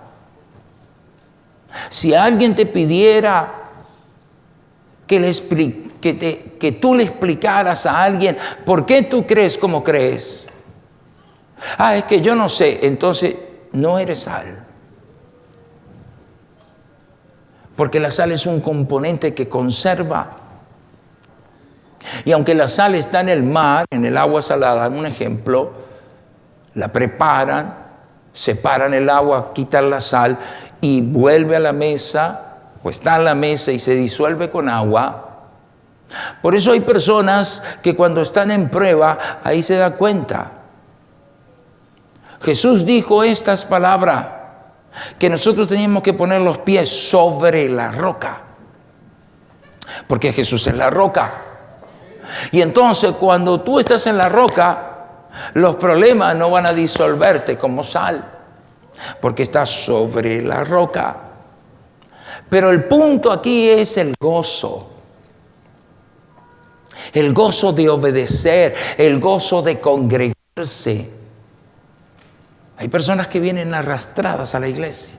Si alguien te pidiera que tú le explicaras a alguien por qué tú crees como crees, es que yo no sé, entonces no eres sal. Porque la sal es un componente que conserva. Y aunque la sal está en el mar, en el agua salada, un ejemplo, la preparan, separan el agua, quitan la sal y vuelve a la mesa, o está en la mesa y se disuelve con agua. Por eso hay personas que cuando están en prueba, ahí se da cuenta. Jesús dijo estas palabras, que nosotros teníamos que poner los pies sobre la roca, porque Jesús es la roca. Y entonces cuando tú estás en la roca, los problemas no van a disolverte como sal, porque estás sobre la roca. Pero el punto aquí es el gozo de obedecer, el gozo de congregarse. Hay personas que vienen arrastradas a la iglesia.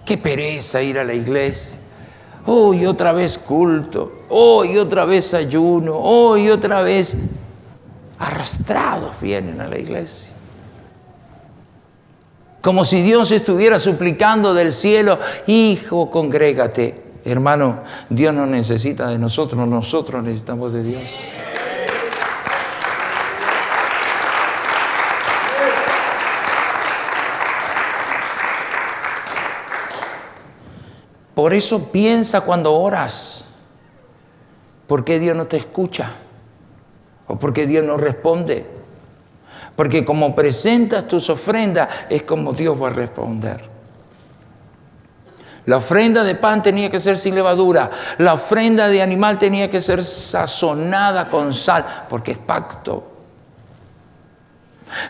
Qué pereza ir a la iglesia. Hoy otra vez culto, hoy otra vez ayuno, hoy otra vez. Arrastrados vienen a la iglesia. Como si Dios estuviera suplicando del cielo, hijo, congrégate. Hermano, Dios no necesita de nosotros, nosotros necesitamos de Dios. Por eso piensa cuando oras, ¿por qué Dios no te escucha? ¿O por qué Dios no responde? Porque como presentas tus ofrendas, es como Dios va a responder. La ofrenda de pan tenía que ser sin levadura. La ofrenda de animal tenía que ser sazonada con sal, porque es pacto.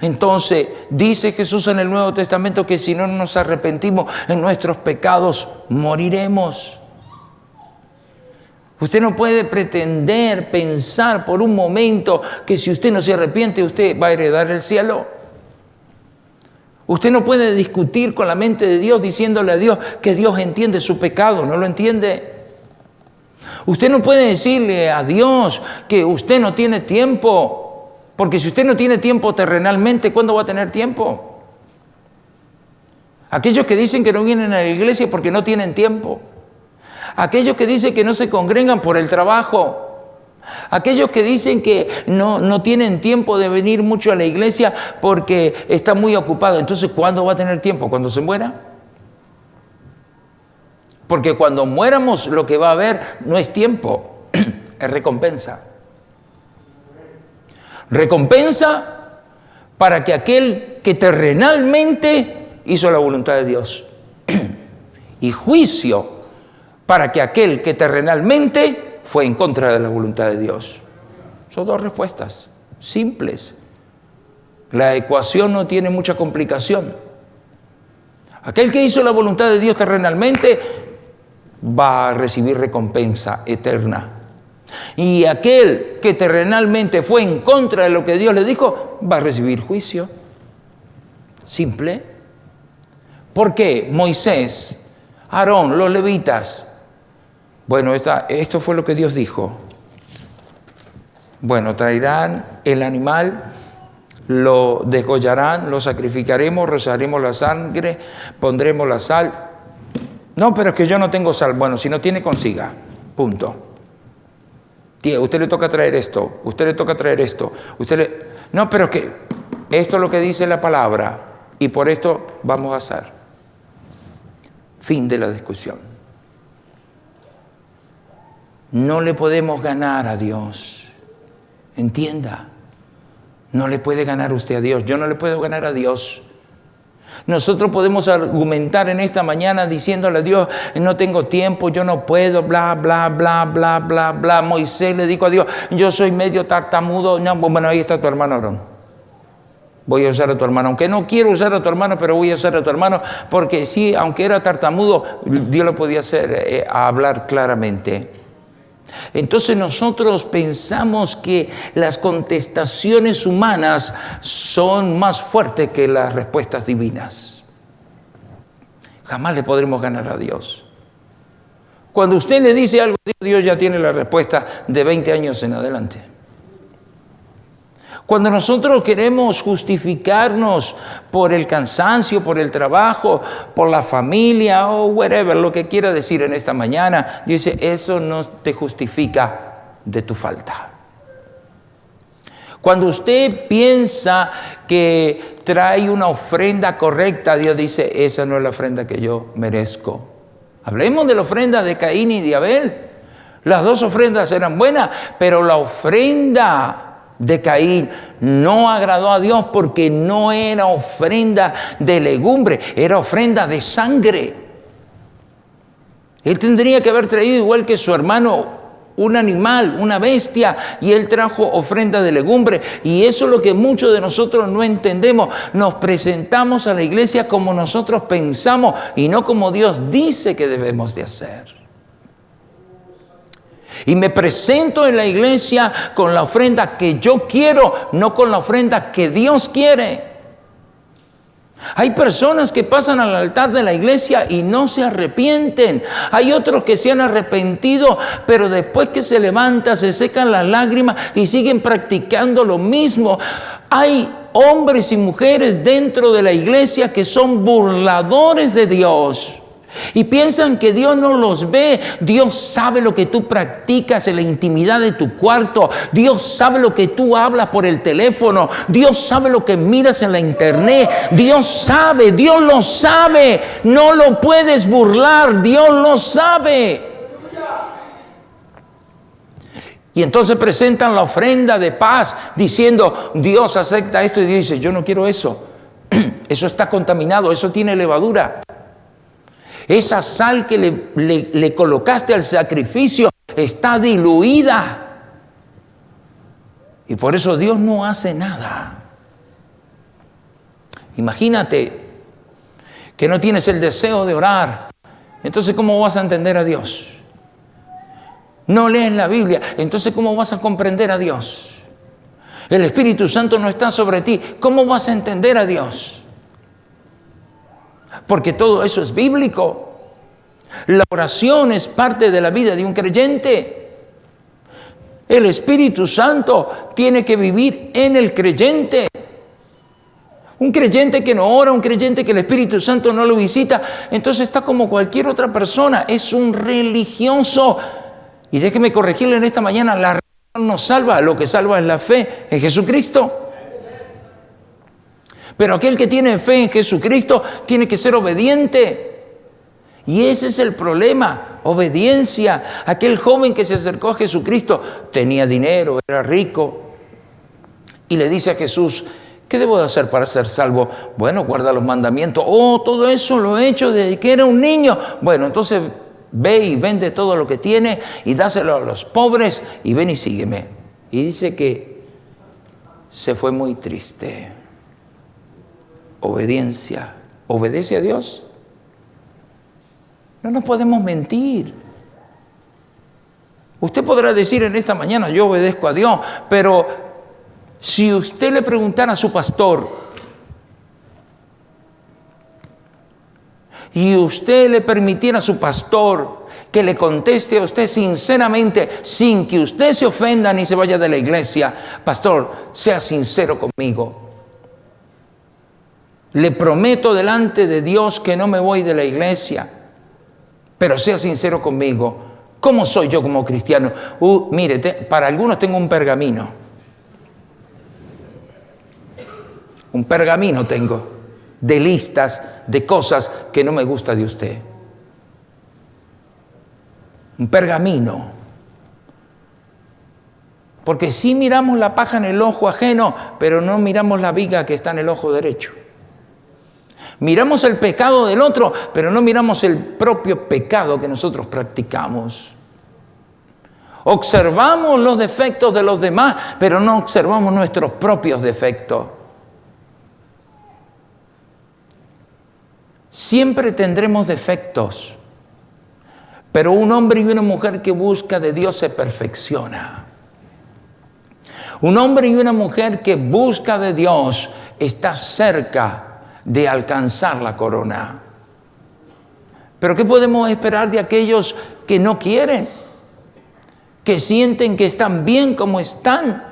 Entonces, dice Jesús en el Nuevo Testamento que si no nos arrepentimos en nuestros pecados, moriremos. Usted no puede pretender pensar por un momento que si usted no se arrepiente, usted va a heredar el cielo. Usted no puede discutir con la mente de Dios diciéndole a Dios que Dios entiende su pecado, no lo entiende. Usted no puede decirle a Dios que usted no tiene tiempo. Porque si usted no tiene tiempo terrenalmente, ¿cuándo va a tener tiempo? Aquellos que dicen que no vienen a la iglesia porque no tienen tiempo. Aquellos que dicen que no se congregan por el trabajo. Aquellos que dicen que no tienen tiempo de venir mucho a la iglesia porque está muy ocupado. Entonces, ¿cuándo va a tener tiempo? ¿Cuando se muera? Porque cuando muéramos lo que va a haber no es tiempo, es recompensa. Recompensa para que aquel que terrenalmente hizo la voluntad de Dios. Y juicio para que aquel que terrenalmente fue en contra de la voluntad de Dios. Son dos respuestas simples. La ecuación no tiene mucha complicación. Aquel que hizo la voluntad de Dios terrenalmente va a recibir recompensa eterna. Y aquel que terrenalmente fue en contra de lo que Dios le dijo, va a recibir juicio. Simple. ¿Por qué? Moisés, Aarón, los levitas. Bueno, esto fue lo que Dios dijo. Bueno, traerán el animal, lo degollarán, lo sacrificaremos, rociaremos la sangre, pondremos la sal. No, pero es que yo no tengo sal. Bueno, si no tiene, consiga. Punto. Tía, usted le toca traer esto, usted le toca traer esto. No, pero que esto es lo que dice la palabra y por esto vamos a hacer. Fin de la discusión. No le podemos ganar a Dios. Entienda. No le puede ganar usted a Dios. Yo no le puedo ganar a Dios. Nosotros podemos argumentar en esta mañana diciéndole a Dios, no tengo tiempo, yo no puedo, bla, bla, bla, bla, bla, bla. Moisés le dijo a Dios, yo soy medio tartamudo. No, bueno, ahí está tu hermano Aarón. Voy a usar a tu hermano. Aunque no quiero usar a tu hermano, pero voy a usar a tu hermano. Porque sí, aunque era tartamudo, Dios lo podía hacer hablar claramente. Entonces nosotros pensamos que las contestaciones humanas son más fuertes que las respuestas divinas. Jamás le podremos ganar a Dios. Cuando usted le dice algo, Dios ya tiene la respuesta de 20 años en adelante. Cuando nosotros queremos justificarnos por el cansancio, por el trabajo, por la familia o whatever, lo que quiera decir en esta mañana, dice, eso no te justifica de tu falta. Cuando usted piensa que trae una ofrenda correcta, Dios dice, esa no es la ofrenda que yo merezco. Hablemos de la ofrenda de Caín y de Abel. Las dos ofrendas eran buenas, pero la ofrenda de Caín no agradó a Dios porque no era ofrenda de legumbre, era ofrenda de sangre. Él tendría que haber traído, igual que su hermano, un animal, una bestia, y él trajo ofrenda de legumbre. Y eso es lo que muchos de nosotros no entendemos. Nos presentamos a la iglesia como nosotros pensamos y no como Dios dice que debemos de hacer. Y me presento en la iglesia con la ofrenda que yo quiero, no con la ofrenda que Dios quiere. Hay personas que pasan al altar de la iglesia y no se arrepienten. Hay otros que se han arrepentido, pero después que se levantan, se secan las lágrimas y siguen practicando lo mismo. Hay hombres y mujeres dentro de la iglesia que son burladores de Dios. Y piensan que Dios no los ve. Dios sabe lo que tú practicas en la intimidad de tu cuarto. Dios sabe lo que tú hablas por el teléfono. Dios sabe lo que miras en la internet. Dios sabe, Dios lo sabe. No lo puedes burlar, Dios lo sabe. Y entonces presentan la ofrenda de paz diciendo, Dios acepta esto. Y Dios dice, yo no quiero eso. Eso está contaminado, eso tiene levadura. Esa sal que le colocaste al sacrificio está diluida. Y por eso Dios no hace nada. Imagínate que no tienes el deseo de orar. Entonces, ¿cómo vas a entender a Dios? No lees la Biblia. Entonces, ¿cómo vas a comprender a Dios? El Espíritu Santo no está sobre ti. ¿Cómo vas a entender a Dios? Porque todo eso es bíblico. La oración es parte de la vida de un creyente. El Espíritu Santo tiene que vivir en el creyente. Un creyente que no ora, un creyente que el Espíritu Santo no lo visita, entonces está como cualquier otra persona, es un religioso. Y déjeme corregirle en esta mañana, la religión no salva, lo que salva es la fe en Jesucristo. Pero aquel que tiene fe en Jesucristo tiene que ser obediente. Y ese es el problema, obediencia. Aquel joven que se acercó a Jesucristo tenía dinero, era rico. Y le dice a Jesús, ¿qué debo de hacer para ser salvo? Bueno, guarda los mandamientos. Oh, todo eso lo he hecho desde que era un niño. Bueno, entonces Ve y vende todo lo que tiene y dáselo a los pobres y ven y sígueme. Y dice que se fue muy triste. Obediencia. ¿Obedece a Dios? No nos podemos mentir. Usted podrá decir en esta mañana, yo obedezco a Dios, pero si usted le preguntara a su pastor y usted le permitiera a su pastor que le conteste a usted sinceramente, sin que usted se ofenda ni se vaya de la iglesia, pastor, sea sincero conmigo. Le prometo delante de Dios que no me voy de la iglesia, pero sea sincero conmigo. ¿Cómo soy yo como cristiano? Mire, para algunos tengo un pergamino. Un pergamino tengo de listas de cosas que no me gusta de usted. Un pergamino. Porque sí miramos la paja en el ojo ajeno, pero no miramos la viga que está en el ojo derecho. Miramos el pecado del otro, pero no miramos el propio pecado que nosotros practicamos. Observamos los defectos de los demás, pero no observamos nuestros propios defectos. Siempre tendremos defectos, pero un hombre y una mujer que busca de Dios se perfecciona. Un hombre y una mujer que busca de Dios está cerca de alcanzar la corona. Pero ¿qué podemos esperar de aquellos que no quieren? Que sienten que están bien como están,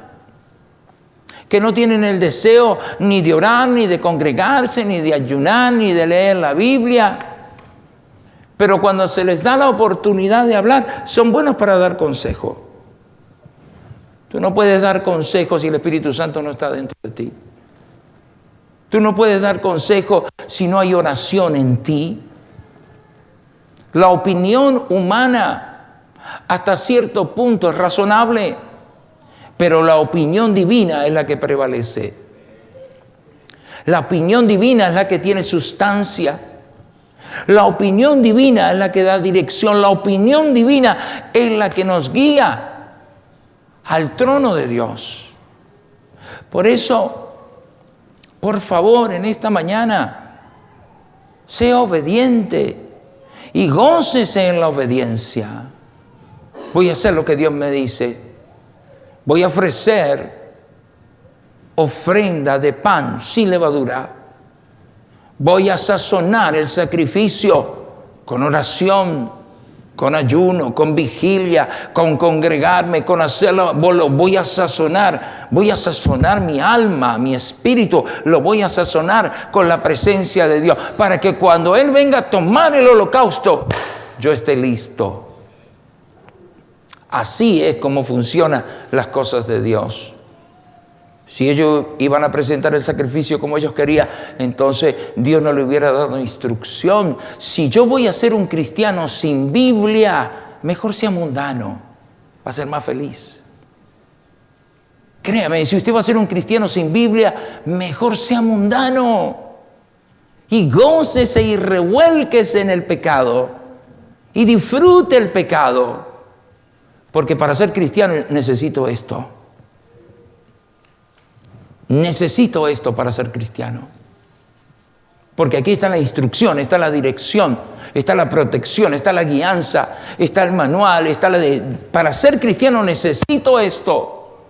que no tienen el deseo ni de orar, ni de congregarse, ni de ayunar, ni de leer la Biblia. Pero cuando se les da la oportunidad de hablar, son buenos para dar consejo. Tú no puedes dar consejo si el Espíritu Santo no está dentro de ti. Tú no puedes dar consejo si no hay oración en ti. La opinión humana hasta cierto punto es razonable, pero la opinión divina es la que prevalece. La opinión divina es la que tiene sustancia. La opinión divina es la que da dirección. La opinión divina es la que nos guía al trono de Dios. Por eso, por favor, en esta mañana, sea obediente y gócese en la obediencia. Voy a hacer lo que Dios me dice. Voy a ofrecer ofrenda de pan sin levadura. Voy a sazonar el sacrificio con oración, con ayuno, con vigilia, con congregarme, con hacerlo. Lo voy a sazonar mi alma, mi espíritu, lo voy a sazonar con la presencia de Dios, para que cuando Él venga a tomar el holocausto, yo esté listo. Así es como funcionan las cosas de Dios. Si ellos iban a presentar el sacrificio como ellos querían, entonces Dios no le hubiera dado instrucción. Si yo voy a ser un cristiano sin Biblia, mejor sea mundano, va a ser más feliz. Créame, si usted va a ser un cristiano sin Biblia, mejor sea mundano. Y gócese y revuélquese en el pecado. Y disfrute el pecado. Porque para ser cristiano necesito esto. Necesito esto para ser cristiano. Porque aquí está la instrucción, está la dirección, está la protección, está la guianza, está el manual, para ser cristiano necesito esto.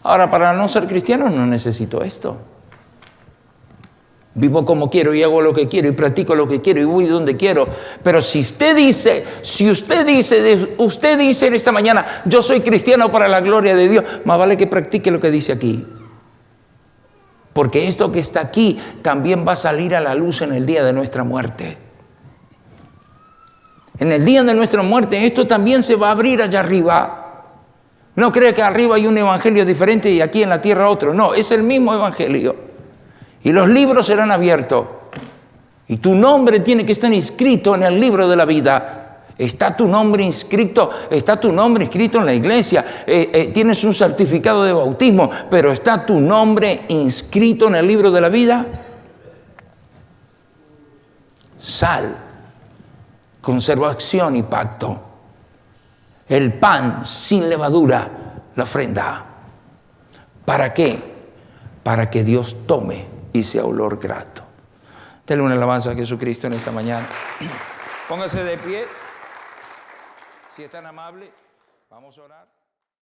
Ahora, para no ser cristiano no necesito esto. Vivo como quiero y hago lo que quiero y practico lo que quiero y voy donde quiero. Pero si usted dice en esta mañana, yo soy cristiano para la gloria de Dios, más vale que practique lo que dice aquí. Porque esto que está aquí también va a salir a la luz en el día de nuestra muerte. En el día de nuestra muerte esto también se va a abrir allá arriba. No cree que arriba hay un evangelio diferente y aquí en la tierra otro. No, es el mismo evangelio. Y los libros serán abiertos. Y tu nombre tiene que estar inscrito en el libro de la vida. Está tu nombre inscrito en la iglesia, tienes un certificado de bautismo, pero ¿está tu nombre inscrito en el libro de la vida? Sal conservación y pacto. El pan sin levadura, la ofrenda. ¿Para qué? Para que Dios tome y sea olor grato. Denle una alabanza a Jesucristo en esta mañana. Póngase de pie. Si es tan amable, vamos a orar.